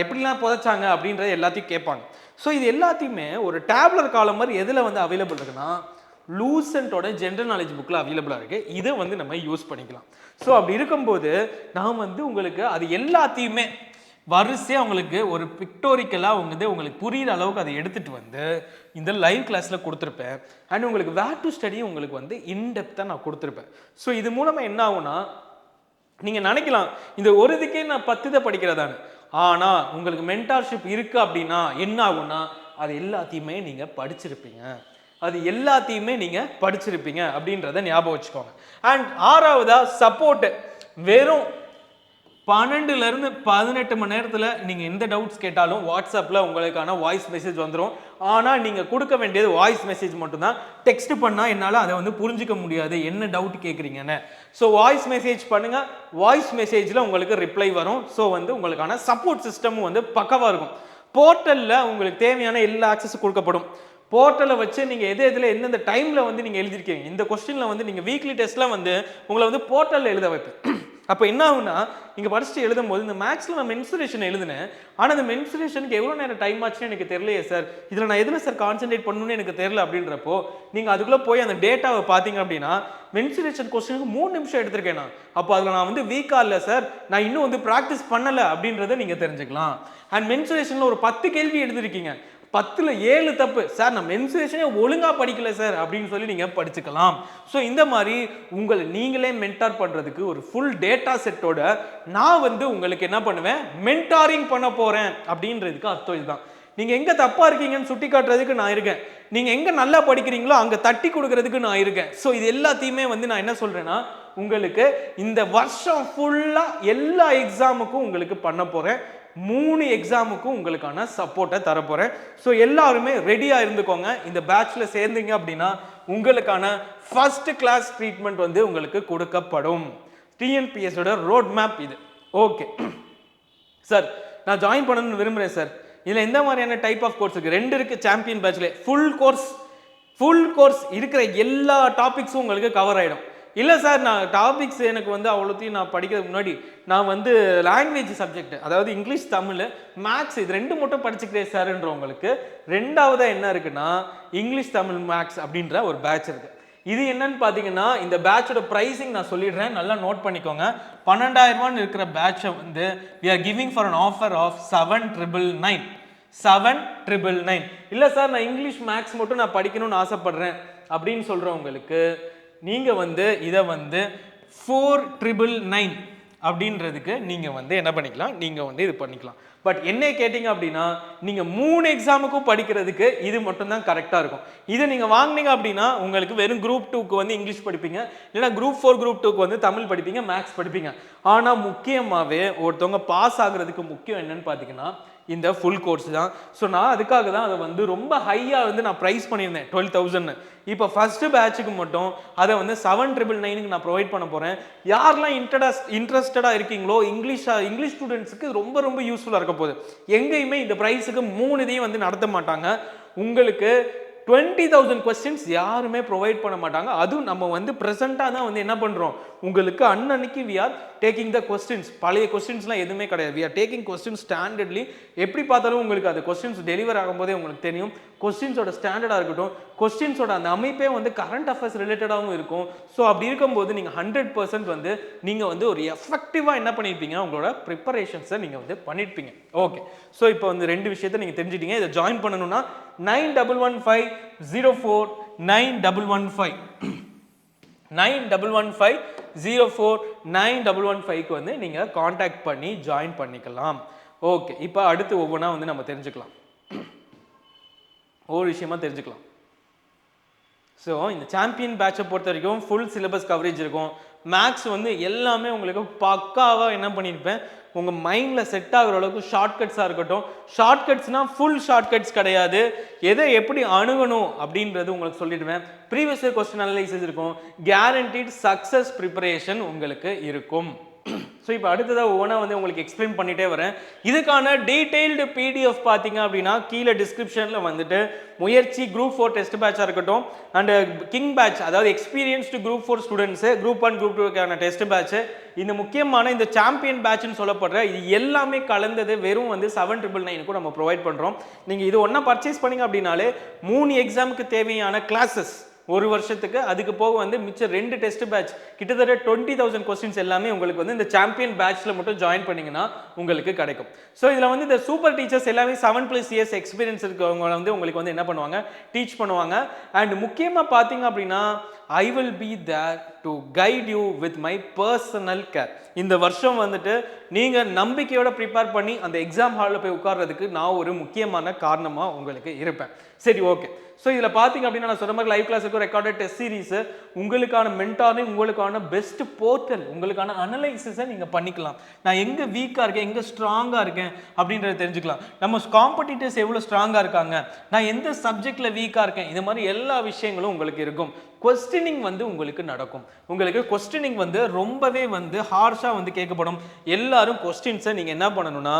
எப்படிலாம் புதைச்சாங்க அப்படின்றத எல்லாத்தையும் கேட்பாங்க. ஸோ இது எல்லாத்தையுமே ஒரு டேப்லர் காலம் மாதிரி எதில் வந்து அவைலபிள் இருக்குன்னா லூசன்ட்டோட ஜென்ரல் நாலேஜ் புக்கில் அவைலபிளாக இருக்குது. இதை வந்து நம்ம யூஸ் பண்ணிக்கலாம். ஸோ அப்படி இருக்கும்போது நான் வந்து உங்களுக்கு அது எல்லாத்தையுமே வரிசையாக உங்களுக்கு ஒரு பிக்டோரிக்கலாக உங்களுக்கு புரிகிற அளவுக்கு அதை எடுத்துகிட்டு வந்து இந்த லைவ் கிளாஸில் கொடுத்துருப்பேன். அண்ட் உங்களுக்கு வேர் டு ஸ்டடி உங்களுக்கு வந்து இன்டெப்த்தாக நான் கொடுத்துருப்பேன். ஸோ இது மூலமாக என்ன ஆகுனா, நீங்கள் நினைக்கலாம் இந்த ஒரு இதுக்கே நான் 10 இதை படிக்கிறதானு. ஆனால் உங்களுக்கு மென்டார்ஷிப் இருக்குது அப்படின்னா என்ன ஆகும்னா, அது எல்லாத்தையுமே நீங்கள் படிச்சிருப்பீங்க, அப்படின்றத ஞாபகம் வச்சுக்கோங்க. அண்ட் 6ஆவதா சப்போர்ட். வெறும் 12லேருந்து 18 மணி நேரத்தில் நீங்கள் எந்த டவுட்ஸ் கேட்டாலும் வாட்ஸ்அப்பில் உங்களுக்கான வாய்ஸ் மெசேஜ் வந்துடும். ஆனால் நீங்கள் கொடுக்க வேண்டியது வாய்ஸ் மெசேஜ் மட்டும்தான். டெக்ஸ்ட் பண்ணால் என்னால் அதை வந்து புரிஞ்சிக்க முடியாது என்ன டவுட் கேட்குறீங்கன்னு. ஸோ வாய்ஸ் மெசேஜ் பண்ணுங்கள், வாய்ஸ் மெசேஜில் உங்களுக்கு ரிப்ளை வரும். ஸோ வந்து உங்களுக்கான சப்போர்ட் சிஸ்டமும் வந்து பக்கவாக இருக்கும். போர்ட்டலில் உங்களுக்கு தேவையான எல்லா ஆக்சஸும் கொடுக்கப்படும். போர்ட்டலை வச்சு நீங்கள் எதில் எந்தெந்த டைமில் வந்து நீங்கள் எழுதிருக்கீங்க, இந்த கொஸ்டினில் வந்து நீங்கள் வீக்லி டெஸ்ட்டில் வந்து உங்களை வந்து போர்ட்டலில் எழுத வைப்பேன். அப்போ என்ன ஆகுனா, நீங்கள் படிச்சுட்டு எழுதும் போது இந்த மேக்ஸில் நான் மென்சுரேஷன் எழுதுனேன், ஆனால் அந்த மென்சுரேஷனுக்கு எவ்வளோ நேரம் டைம் ஆச்சுன்னு எனக்கு தெரியலையே சார், இதில் நான் எதில் சார் கான்சென்ட்ரேட் பண்ணணும்னு எனக்கு தெரியல அப்படின்றப்போ நீங்கள் அதுக்குள்ளே போய் அந்த டேட்டாவை பார்த்தீங்க அப்படின்னா மென்சுரேஷன் கொஸ்டினுக்கு 3 நிமிஷம் எடுத்திருக்கேன் நான். அப்போ அதில் நான் வந்து வீக்காக இல்லை சார், நான் இன்னும் வந்து ப்ராக்டிஸ் பண்ணலை அப்படின்றத நீங்கள் தெரிஞ்சுக்கலாம். அண்ட் மென்சுரேஷனில் ஒரு 10 கேள்வி எழுதிருக்கீங்க, 10ல் 7 தப்பு சார், நான் மென்சுரேஷனே ஒழுங்காக படிக்கல சார் அப்படின்னு சொல்லி நீங்கள் படிச்சுக்கலாம். ஸோ இந்த மாதிரி உங்களை நீங்களே மென்டார் பண்ணுறதுக்கு ஒரு ஃபுல் டேட்டா செட்டோட நான் வந்து உங்களுக்கு என்ன பண்ணுவேன், மென்டாரிங் பண்ண போகிறேன் அப்படின்றதுக்கு அர்த்தம் இதுதான். நீங்கள் எங்கே தப்பாக இருக்கீங்கன்னு சுட்டி காட்டுறதுக்கு நான் இருக்கேன், நீங்கள் எங்கே நல்லா படிக்கிறீங்களோ அங்கே தட்டி கொடுக்கறதுக்கு நான் இருக்கேன். ஸோ இது எல்லாத்தையுமே வந்து நான் என்ன சொல்கிறேன்னா, உங்களுக்கு இந்த வருஷம் ஃபுல்லாக எல்லா எக்ஸாமுக்கும் உங்களுக்கு பண்ண போகிறேன். 3 எக்ஸாமுக்கும் உங்களுக்கான சப்போர்ட்டை தரப்போகிறேன். ஸோ எல்லாருமே ரெடியாக இருந்துக்கோங்க. இந்த பேட்சில் சேர்ந்தீங்க அப்படின்னா உங்களுக்கான ஃபர்ஸ்ட் கிளாஸ் ட்ரீட்மெண்ட் வந்து உங்களுக்கு கொடுக்கப்படும். டிஎன்பிஎஸோட ரோட் மேப் இது. ஓகே சார், நான் ஜாயின் பண்ணணும்னு விரும்புகிறேன் சார், இதில் எந்த மாதிரியான டைப் ஆஃப் கோர்ஸ் இருக்குது? 2 இருக்குது சாம்பியன் பேட்ச்ல. ஃபுல் கோர்ஸ் இருக்கிற எல்லா டாபிக்ஸும் உங்களுக்கு கவர் ஆகிடும். இல்லை சார், நான் டாபிக்ஸ் எனக்கு வந்து அவ்வளோத்தையும் நான் படிக்கிறதுக்கு முன்னாடி நான் வந்து லாங்குவேஜ் சப்ஜெக்ட், அதாவது இங்கிலீஷ், தமிழ், மேக்ஸ் இது 2 மட்டும் படிச்சுக்கிறேன் சார்ன்றவங்களுக்கு 2ஆவதாக என்ன இருக்குன்னா இங்கிலீஷ், தமிழ், மேக்ஸ் அப்படின்ற ஒரு பேட்ச் இருக்குது. இது என்னன்னு பார்த்தீங்கன்னா, இந்த பேட்சோட ப்ரைஸிங் நான் சொல்லிடுறேன், நல்லா நோட் பண்ணிக்கோங்க. 12,000 இருக்கிற பேட்சை வந்து we are giving for an offer of 7,999. இல்லை சார், நான் இங்கிலீஷ் மேக்ஸ் மட்டும் நான் படிக்கணும்னு ஆசைப்படுறேன் அப்படின்னு சொல்கிறவங்களுக்கு நீங்கள் வந்து இதை வந்து 4,999 அப்படின்றதுக்கு நீங்கள் வந்து என்ன பண்ணிக்கலாம், நீங்கள் வந்து இது பண்ணிக்கலாம். பட் என்ன கேட்டிங்க அப்படின்னா, நீங்கள் 3 எக்ஸாமுக்கும் படிக்கிறதுக்கு இது மட்டும்தான் கரெக்டாக இருக்கும். இதை நீங்கள் வாங்கினீங்க அப்படின்னா உங்களுக்கு வெறும் குரூப் 2க்கு வந்து இங்கிலீஷ் படிப்பீங்க, இல்லைனா குரூப் 4 குரூப் 2க்கு வந்து தமிழ் படிப்பீங்க, மேக்ஸ் படிப்பீங்க. ஆனால் முக்கியமாகவே ஒருத்தவங்க பாஸ் ஆகுறதுக்கு முக்கியம் என்னன்னு பார்த்தீங்கன்னா இந்த ஃபுல் கோர்ஸ் தான். ஸோ நான் அதுக்காக தான் அதை வந்து ரொம்ப ஹையாக வந்து நான் ப்ரைஸ் பண்ணியிருந்தேன் 12,000. இப்போ ஃபஸ்ட்டு பேட்சுக்கு மட்டும் அதை வந்து 7,999க்கு நான் ப்ரொவைட் பண்ண போகிறேன். யாரெல்லாம் இன்ட்ரெஸ்டடாக இருக்கீங்களோ இங்கிலீஷ் ஸ்டூடெண்ட்ஸுக்கு ரொம்ப ரொம்ப யூஸ்ஃபுல்லாக இருக்க போகுது. எங்கேயுமே இந்த ப்ரைஸுக்கு 3 இதையும் வந்து நடத்த மாட்டாங்க. உங்களுக்கு 20,000 கொஸ்டின்ஸ் யாருமே ப்ரொவைட் பண்ண மாட்டாங்க. அதுவும் நம்ம வந்து ப்ரெசென்ட்டாக தான் வந்து என்ன பண்ணுறோம், உங்களுக்கு அன்னன்னைக்கு we are taking the questions. பழைய கொஸ்டின்ஸ்லாம் எதுவுமே கிடையாது. We are taking questions standardly. எப்படி பார்த்தாலும் உங்களுக்கு அது கொஸ்டின்ஸ் டெலிவர் ஆகும்போதே உங்களுக்கு தெரியும். கொஸ்டின்ஸோட ஸ்டாண்டர்டாக இருக்கட்டும், கொஸ்டின்ஸோட அந்த அமைப்பே வந்து கரண்ட் அஃபேர்ஸ் ரிலேட்டடாகவும் இருக்கும். ஸோ அப்படி இருக்கும்போது நீங்கள் 100% வந்து நீங்கள் வந்து ஒரு எஃபெக்டிவாக என்ன பண்ணியிருப்பீங்க, உங்களோட ப்ரிப்பரேஷன்ஸை நீங்கள் வந்து பண்ணியிருப்பீங்க. ஓகே, ஸோ இப்போ வந்து 2 விஷயத்தை நீங்கள் தெரிஞ்சிட்டீங்க. இதை ஜாயின் பண்ணணும்னா 9115049115 9115049115க்கு வந்து நீங்கள் காண்டாக்ட் பண்ணி ஜாயின் பண்ணிக்கலாம். ஓகே, இப்போ அடுத்து ஒவ்வொன்றா வந்து நம்ம தெரிஞ்சுக்கலாம், ஒவ்வொரு விஷயமா தெரிஞ்சுக்கலாம். ஸோ இந்த சாம்பியன் பேட்சை பொறுத்த வரைக்கும் ஃபுல் சிலபஸ் கவரேஜ் இருக்கும். மேக்ஸ் வந்து எல்லாமே உங்களுக்கு பக்காவாக என்ன பண்ணியிருப்பேன், உங்கள் மைண்டில் செட் ஆகிற அளவுக்கு ஷார்ட்கட்ஸாக இருக்கட்டும். ஷார்ட்கட்ஸ்னால் ஃபுல் ஷார்ட்கட்ஸ் கிடையாது, எதை எப்படி அணுகணும் அப்படின்றது உங்களுக்கு சொல்லிடுவேன். ப்ரீவியஸ் இயர் கொஸ்டின் அனலைசிஸ் இருக்கும். கேரண்டீட் சக்ஸஸ் ப்ரிப்பரேஷன் உங்களுக்கு இருக்கும். ஸோ இப்போ அடுத்ததாக ஒவ்வொன்றா வந்து உங்களுக்கு எக்ஸ்பிளைன் பண்ணிட்டே வரேன். இதுக்கான டீட்டெயில்டு பிடிஎஃப் பார்த்தீங்க அப்படின்னா கீழே டிஸ்கிரிப்ஷனில் வந்துட்டு முயற்சி குரூப் 4 டெஸ்ட் பேட்சாக இருக்கட்டும், அண்ட் கிங் பேட்ச், அதாவது experienced group 4 students, group 1 group 2க்கான டெஸ்ட் பேட்ச்சு, இந்த முக்கியமான இந்த சாம்பியன் பேட்ச்னு சொல்லப்படுற இது எல்லாமே கலந்தது வெறும் வந்து 7,999க்கும் நம்ம ப்ரொவைட் பண்ணுறோம். நீங்கள் இது ஒன்றா பர்ச்சேஸ் பண்ணிங்க அப்படின்னாலே 3 எக்ஸாமுக்கு தேவையான கிளாஸஸ் ஒரு வருஷத்துக்கு, அதுக்கு போக வந்து மிச்சம் 2 டெஸ்ட் பேட்ச் கிட்டத்தட்ட 20,000 கொஸ்டின்ஸ் எல்லாமே உங்களுக்கு வந்து இந்த சாம்பியன் பேட்ச்ல மட்டும் ஜாயின் பண்ணீங்கன்னா உங்களுக்கு கிடைக்கும். ஸோ இதில் வந்து இந்த சூப்பர் டீச்சர்ஸ் எல்லாமே 7+ இயர்ஸ் எக்ஸ்பீரியன்ஸ் இருக்கவங்க வந்து உங்களுக்கு வந்து என்ன பண்ணுவாங்க, டீச் பண்ணுவாங்க. அண்ட் முக்கியமாக பார்த்தீங்க அப்படின்னா I will be there to guide you with my personal care. இந்த வருஷம் வந்துட்டு நீங்கள் நம்பிக்கையோட ப்ரிப்பேர் பண்ணி அந்த எக்ஸாம் ஹாலில் போய் உட்கார்றதுக்கு நான் ஒரு முக்கியமான காரணமாக உங்களுக்கு இருப்பேன். சரி, ஓகே. ஸோ இதில் பார்த்தீங்க அப்படின்னா நான் சொன்ன மாதிரி லைவ் கிளாஸ் இருக்கும், ரெக்கார்டட் டெஸ்ட் சீரிஸ், உங்களுக்கான மென்டாரிங், உங்களுக்கான பெஸ்ட் போர்ட்டல், உங்களுக்கான அனலைசிஸை நீங்கள் பண்ணிக்கலாம். நான் எங்கே வீக்காக இருக்கேன், எங்கே ஸ்ட்ராங்காக இருக்கேன் அப்படின்றத தெரிஞ்சுக்கலாம். நம்ம காம்படிட்டர்ஸ் எவ்வளோ ஸ்ட்ராங்காக இருக்காங்க, நான் எந்த சப்ஜெக்டில் வீக்காக இருக்கேன், இது மாதிரி எல்லா விஷயங்களும் உங்களுக்கு இருக்கும். கொஸ்டினிங் வந்து உங்களுக்கு நடக்கும். உங்களுக்கு கொஸ்டினிங் வந்து ரொம்பவே வந்து ஹார்ஷாக வந்து கேட்கப்படும். எல்லாரும் கொஸ்டின்ஸை நீங்கள் என்ன பண்ணணும்னா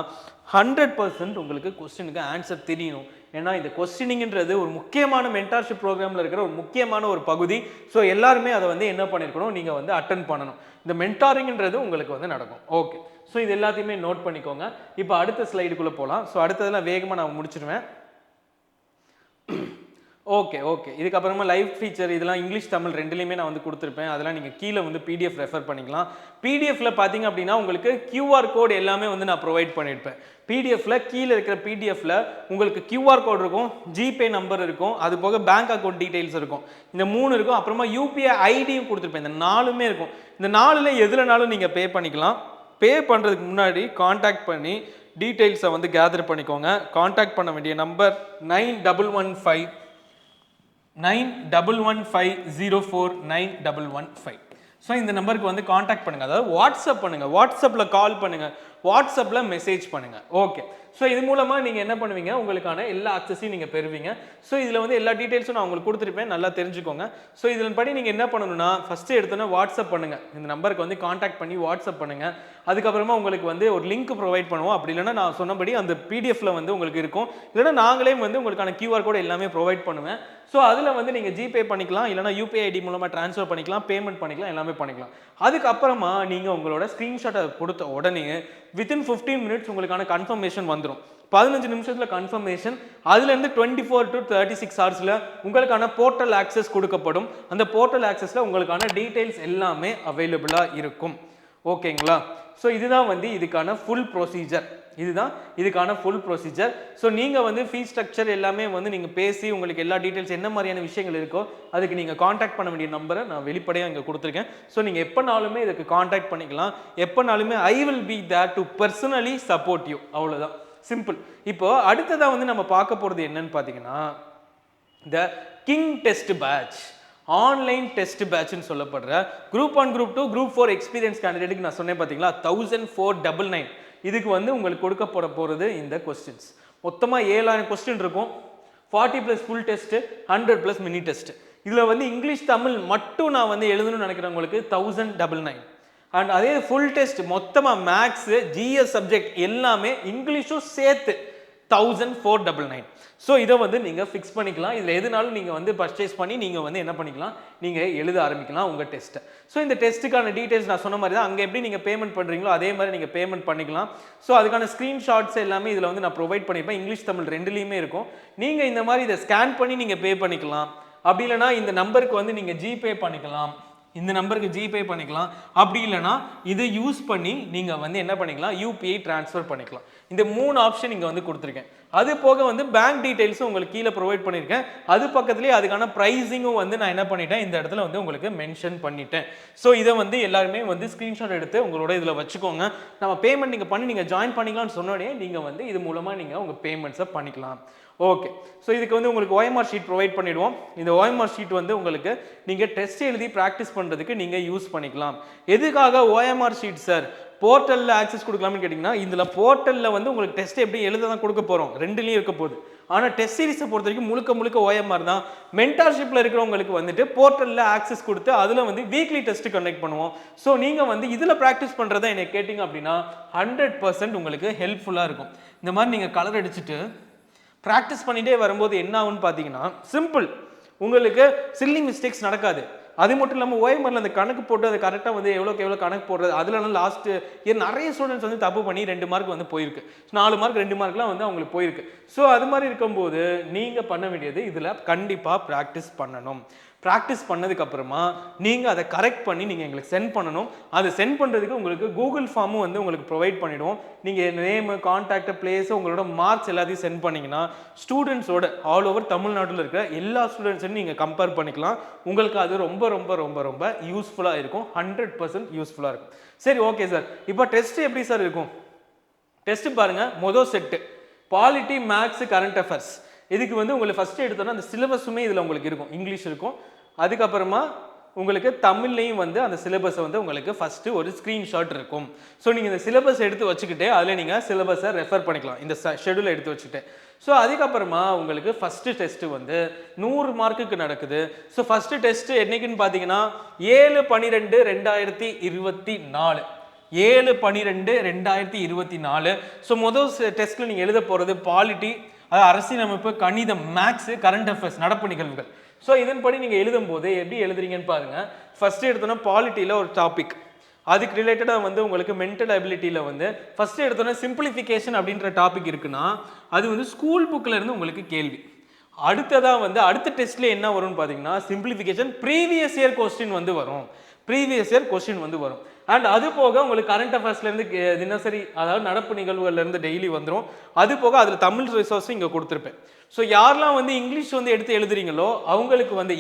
100% உங்களுக்கு கொஸ்டினுக்கு ஆன்சர் தெரியணும். ஏன்னா இந்த கொஸ்டினிங்ன்றது ஒரு முக்கியமான மென்டார்ஷிப் ப்ரோக்ராமில் இருக்கிற ஒரு முக்கியமான ஒரு பகுதி. ஸோ எல்லாருமே அதை வந்து என்ன பண்ணியிருக்கணும், நீங்கள் வந்து அட்டன் பண்ணணும். இந்த மென்டாரிங்ன்றது உங்களுக்கு வந்து நடக்கும். ஓகே, ஸோ இது எல்லாத்தையுமே நோட் பண்ணிக்கோங்க. இப்போ அடுத்த ஸ்லைடுக்குள்ளே போகலாம். ஸோ அடுத்ததெல்லாம் வேகமாக நான் முடிச்சிடுவேன். ஓகே, இதுக்கப்புறமா லைவ் ஃபீச்சர் இதெல்லாம் இங்கிலீஷ் தமிழ் ரெண்டுலேயுமே நான் வந்து கொடுத்துருப்பேன். அதெல்லாம் நீங்கள் கீழே வந்து பிடிஎஃப் ரெஃபர் பண்ணிக்கலாம். பிடிஎஃப்ல பார்த்தீங்க அப்படின்னா உங்களுக்கு QR கோட் எல்லாமே வந்து நான் ப்ரொவைட் பண்ணியிருப்பேன். பிடிஎஃப்ல கீழே இருக்கிற பிடிஎஃப்ல உங்களுக்கு QR கோட் இருக்கும், ஜிபே நம்பர் இருக்கும், அது போக பேங்க் அக்கௌண்ட் டீடைல்ஸ் இருக்கும். இந்த 3 இருக்கும். அப்புறமா UPI ஐடியும் கொடுத்துருப்பேன். இந்த 4மே இருக்கும். இந்த 4ல் எதுலனாலும் நீங்கள் பே பண்ணிக்கலாம். பே பண்ணுறதுக்கு முன்னாடி காண்டாக்ட் பண்ணி டீட்டெயில்ஸை வந்து கேதர் பண்ணிக்கோங்க. காண்டாக்ட் பண்ண வேண்டிய நம்பர் 9115049115. ஸோ இந்த நம்பருக்கு வந்து காண்டாக்ட் பண்ணுங்கள், அதாவது வாட்ஸ்அப் பண்ணுங்கள், வாட்ஸ்அப்பில் கால் பண்ணுங்கள், வாட்ஸ்அப்பில் மெசேஜ் பண்ணுங்கள். ஓகே, ஸோ இது மூலமாக நீங்கள் என்ன பண்ணுவீங்க, உங்களுக்கான எல்லா ஆக்சஸையும் நீங்கள் பெறுவீங்க. ஸோ இதில் வந்து எல்லா டீட்டெயில்ஸும் நான் உங்களுக்கு கொடுத்துருப்பேன், நல்லா தெரிஞ்சுக்கோங்க. ஸோ இதில் படி நீங்கள் என்ன பண்ணணும்னா ஃபஸ்ட்டு எடுத்தோன்னா வாட்ஸ்அப் பண்ணுங்கள், இந்த நம்பருக்கு வந்து காண்டாக்ட் பண்ணி வாட்ஸ்அப் பண்ணுங்கள். அதுக்கப்புறமா உங்களுக்கு வந்து ஒரு லிங்க் ப்ரொவைட் பண்ணுவோம். அப்படி இல்லைன்னா நான் சொன்னபடி அந்த பிடிஎஃப்ல வந்து உங்களுக்கு இருக்கும், இல்லைன்னா நாங்களே வந்து உங்களுக்கான QR கோட் எல்லாமே ப்ரொவைட் பண்ணுவேன். ஸோ அதில் வந்து நீங்கள் ஜிபே பண்ணிக்கலாம், இல்லைனா UPI ஐடி மூலமாக ட்ரான்ஸ்ஃபர் பண்ணிக்கலாம், பேமெண்ட் பண்ணிக்கலாம், எல்லாமே பண்ணிக்கலாம். அதுக்கப்புறமா நீங்கள் உங்களோட ஸ்க்ரீன்ஷாட்டை கொடுத்த உடனே வித்தின் 15 மினிட்ஸ் உங்களுக்கான கன்ஃபர்மேஷன் வந்துடும். 15 நிமிஷத்தில் கன்ஃபர்மேஷன். அதுலேருந்து 24 to 36 ஹவர்ஸில் உங்களுக்கான போர்ட்டல் ஆக்சஸ் கொடுக்கப்படும். அந்த போர்ட்டல் ஆக்சஸில் உங்களுக்கான டீட்டெயில்ஸ் எல்லாமே அவைலபிளாக இருக்கும். ஓகேங்களா? ஸோ இதுதான் வந்து இதுக்கான ஃபுல் ப்ரொசீஜர். ஸோ நீங்கள் வந்து ஃபீஸ் ஸ்ட்ரக்சர் எல்லாமே வந்து நீங்கள் பேசி உங்களுக்கு எல்லா டீட்டெயில்ஸ் என்ன மாதிரியான விஷயங்கள் இருக்கோ அதுக்கு நீங்கள் காண்டாக்ட் பண்ண வேண்டிய நம்பரை நான் வெளிப்படையாக இங்கே கொடுத்துருக்கேன். ஸோ நீங்கள் எப்போனாலுமே இதுக்கு காண்டாக்ட் பண்ணிக்கலாம். எப்போனாலுமே I will be there to personally support you. அவ்வளோதான், சிம்பிள். இப்போ அடுத்ததாக வந்து நம்ம பார்க்க போகிறது என்னன்னு பார்த்தீங்கன்னா the king test batch, online test பேட்ச்னு சொல்லப்படுற குரூப் 1 குரூப் 2 குரூப் 4 எக்ஸ்பீரியன்ஸ் கேண்டிடேட்டுக்கு நான் சொன்னேன் பார்த்தீங்களா 1499. இதுக்கு வந்து உங்களுக்கு கொடுக்கப்பட போகிறது இந்த கொஸ்டின்ஸ். மொத்தமாக 7000 கொஸ்டின் இருக்கும். 40 + ஃபுல் டெஸ்ட்டு, 100 + மினி டெஸ்ட். இதில் வந்து இங்கிலீஷ் தமிழ் மட்டும் நான் வந்து எழுதணும்னு நினைக்கிறவங்களுக்கு 1099. அண்ட் அதே ஃபுல் டெஸ்ட் மொத்தமாக மேக்ஸு ஜிஎஸ் சப்ஜெக்ட் எல்லாமே இங்கிலீஷும் சேர்த்து 1499. ஸோ இதை வந்து நீங்கள் ஃபிக்ஸ் பண்ணிக்கலாம். இதில் எதுனாலும் நீங்கள் வந்து பர்ச்சேஸ் பண்ணி நீங்கள் வந்து என்ன பண்ணிக்கலாம், நீங்கள் எழுத ஆரம்பிக்கலாம் உங்கள் டெஸ்ட்டை. ஸோ இந்த டெஸ்ட்டுக்கான டீட்டெயில்ஸ் நான் சொன்ன மாதிரி தான், அங்கே எப்படி நீங்கள் பேமெண்ட் பண்ணுறீங்களோ அதே மாதிரி நீங்கள் பேமெண்ட் பண்ணிக்கலாம். ஸோ அதுக்கான ஸ்க்ரீன்ஷாட்ஸ் எல்லாமே இதில் வந்து நான் ப்ரொவைட் பண்ணியிருப்பேன். இங்கிலீஷ் தமிழ் ரெண்டுலேயுமே இருக்கும். நீங்கள் இந்த மாதிரி இதை ஸ்கேன் பண்ணி நீங்கள் பே பண்ணிக்கலாம். அப்படி இல்லைனா இந்த நம்பருக்கு வந்து நீங்கள் ஜிபே பண்ணிக்கலாம். இந்த நம்பருக்கு ஜிபே பண்ணிக்கலாம். அப்படி இல்லைனா இதை யூஸ் பண்ணி நீங்கள் வந்து என்ன பண்ணிக்கலாம், யூபிஐ ட்ரான்ஸ்ஃபர் பண்ணிக்கலாம். இந்த 3 ஆப்ஷன் இங்கே வந்து கொடுத்துருக்கேன். அது போக வந்து பேங்க் டீடைல்ஸும் உங்களுக்கு கீழே ப்ரொவைட் பண்ணியிருக்கேன். அது பக்கத்துலேயே அதுக்கான ப்ரைஸிங்கும் வந்து நான் என்ன பண்ணிட்டேன், இந்த இடத்துல வந்து உங்களுக்கு மென்ஷன் பண்ணிட்டேன். ஸோ இதை வந்து எல்லாருமே வந்து ஸ்க்ரீன்ஷாட் எடுத்து உங்களோட இதில் வச்சுக்கோங்க. நம்ம பேமெண்ட் நீங்கள் பண்ணி நீங்கள் ஜாயின் பண்ணிக்கலாம்னு சொன்னோடனே நீங்கள் வந்து இது மூலமாக நீங்கள் உங்கள் பேமெண்ட்ஸை பண்ணிக்கலாம். ஓகே. ஸோ இதுக்கு வந்து உங்களுக்கு OMR ஷீட் ப்ரொவைட் பண்ணிடுவோம். இந்த OMR ஷீட் வந்து உங்களுக்கு நீங்கள் டெஸ்ட் எழுதி ப்ராக்டிஸ் பண்ணுறதுக்கு நீங்கள் யூஸ் பண்ணிக்கலாம். எதுக்காக OMR ஷீட் சார்? போர்ட்டலில் ஆக்சஸ் கொடுக்கலாம்னு கேட்டிங்கன்னா, இதில் போர்ட்டலில் வந்து உங்களுக்கு டெஸ்ட் எப்படி எழுத தான் கொடுக்க போகிறோம், ரெண்டுலேயும் இருக்க போகுது. ஆனால் டெஸ்ட் சீரிஸை பொறுத்த வரைக்கும் முழுக்க OMR தான். மென்டார்ஷிப்பில் இருக்கிறவங்களுக்கு வந்துட்டு போர்ட்டலில் ஆக்சஸ் கொடுத்து அதில் வந்து வீக்லி டெஸ்ட் கண்டக்ட் பண்ணுவோம். ஸோ நீங்கள் வந்து இதில் ப்ராக்டிஸ் பண்ணுறதை என்னை கேட்டிங்க அப்படின்னா 100% உங்களுக்கு ஹெல்ப்ஃபுல்லாக இருக்கும். இந்த மாதிரி நீங்கள் கலர் அடிச்சுட்டு ப்ராக்டிஸ் பண்ணிகிட்டே வரும்போது என்ன ஆகுன்னு பார்த்தீங்கன்னா, சிம்பிள், உங்களுக்கு சில்லி மிஸ்டேக்ஸ் நடக்காது. அது மட்டும் இல்லாமல் OMRல அந்த கணக்கு போட்டு அதை கரெக்டாக வந்து எவ்வளோக்கு எவ்வளோ கணக்கு போடுறது, அதுலலாம் லாஸ்ட் இயர் நிறைய ஸ்டூடெண்ட்ஸ் வந்து தப்பு பண்ணி 2 மார்க் வந்து போயிருக்கு. 4 மார்க் 2 மார்க்லாம் வந்து அவங்களுக்கு போயிருக்கு. ஸோ அது மாதிரி இருக்கும்போது நீங்கள் பண்ண வேண்டியது இதில் கண்டிப்பாக ப்ராக்டிஸ் பண்ணணும். ப்ராக்டிஸ் பண்ணதுக்கப்புறமா நீங்கள் அதை கரெக்ட் பண்ணி நீங்கள் எங்களுக்கு சென்ட் பண்ணணும். அதை சென்ட் பண்ணுறதுக்கு உங்களுக்கு கூகுள் ஃபார்மும் வந்து உங்களுக்கு ப்ரொவைட் பண்ணிவிடுவோம். நீங்கள் நேமு, கான்டாக்ட், பிளேஸு, உங்களோட மார்க்ஸ் எல்லாத்தையும் சென்ட் பண்ணிங்கன்னா ஸ்டூடெண்ட்ஸோட ஆல் ஓவர் தமிழ்நாட்டில் இருக்கிற எல்லா ஸ்டூடெண்ட்ஸையும் நீங்கள் கம்பேர் பண்ணிக்கலாம். உங்களுக்கு அது ரொம்ப ரொம்ப ரொம்ப ரொம்ப யூஸ்ஃபுல்லாக இருக்கும். 100% யூஸ்ஃபுல்லாக இருக்கும். சரி, ஓகே சார். இப்போ டெஸ்ட் எப்படி சார் இருக்கும்? டெஸ்ட் பாருங்கள். மொதல் set polity, maths, current affairs. இதுக்கு வந்து உங்களுக்கு ஃபஸ்ட்டு எடுத்தோன்னா அந்த சிலபஸுமே இதில் உங்களுக்கு இருக்கும். இங்கிலீஷ் இருக்கும். அதுக்கப்புறமா உங்களுக்கு தமிழ்லையும் வந்து அந்த சிலபஸை வந்து உங்களுக்கு ஃபஸ்ட்டு ஒரு ஸ்க்ரீன்ஷாட் இருக்கும். ஸோ நீங்கள் இந்த சிலபஸ் எடுத்து வச்சுக்கிட்டு அதில் நீங்கள் சிலபஸை ரெஃபர் பண்ணிக்கலாம், இந்த ஷெடியூலை எடுத்து வச்சுக்கிட்டு. ஸோ அதுக்கப்புறமா உங்களுக்கு ஃபஸ்ட்டு டெஸ்ட்டு வந்து 100 மார்க்குக்கு நடக்குது. ஸோ ஃபஸ்ட்டு டெஸ்ட்டு என்னைக்குன்னு பார்த்தீங்கன்னா 7/12/2024. 7/12/2024. ஸோ மொதல் டெஸ்ட்டில் நீங்கள் எழுத போகிறது பாலிட்டி, அது அரசியலமைப்பு, கணிதம், மேக்ஸு, கரண்ட் அஃபேர்ஸ், நடப்பு நிகழ்வுகள். ஸோ இதன்படி நீங்கள் எழுதும்போது எப்படி எழுதுறீங்கன்னு பாருங்கள். ஃபஸ்ட்டு எடுத்தோன்னா பாலிட்டியில் ஒரு டாபிக், அதுக்கு ரிலேட்டடாக வந்து உங்களுக்கு மென்டல் அபிலிட்டியில் வந்து ஃபஸ்ட்டு எடுத்தோன்னா சிம்பிளிஃபிகேஷன் அப்படின்ற டாபிக் இருக்குன்னா அது வந்து ஸ்கூல் புக்கில் இருந்து உங்களுக்கு கேள்வி. அடுத்ததாக வந்து அடுத்த டெஸ்ட்டில் என்ன வரும்னு பார்த்தீங்கன்னா சிம்பிளிஃபிகேஷன் ப்ரீவியஸ் இயர் கொஸ்டின் வந்து வரும். ப்ரீவியஸ் இயர் கொஸ்டின் வந்து வரும். அண்ட் அது போக உங்களுக்கு கரண்ட் அஃபேர்ஸ்லேருந்து தினசரி, அதாவது நடப்பு நிகழ்வுகள்லேருந்து டெய்லி வந்துடும். அது போக அதில் தமிழ் ரிசோர்ஸும் இங்கே கொடுத்துருப்பேன். ஸோ யாரெல்லாம் வந்து இங்கிலீஷ் வந்து எடுத்து எழுதுறீங்களோ அவங்களுக்கு வந்து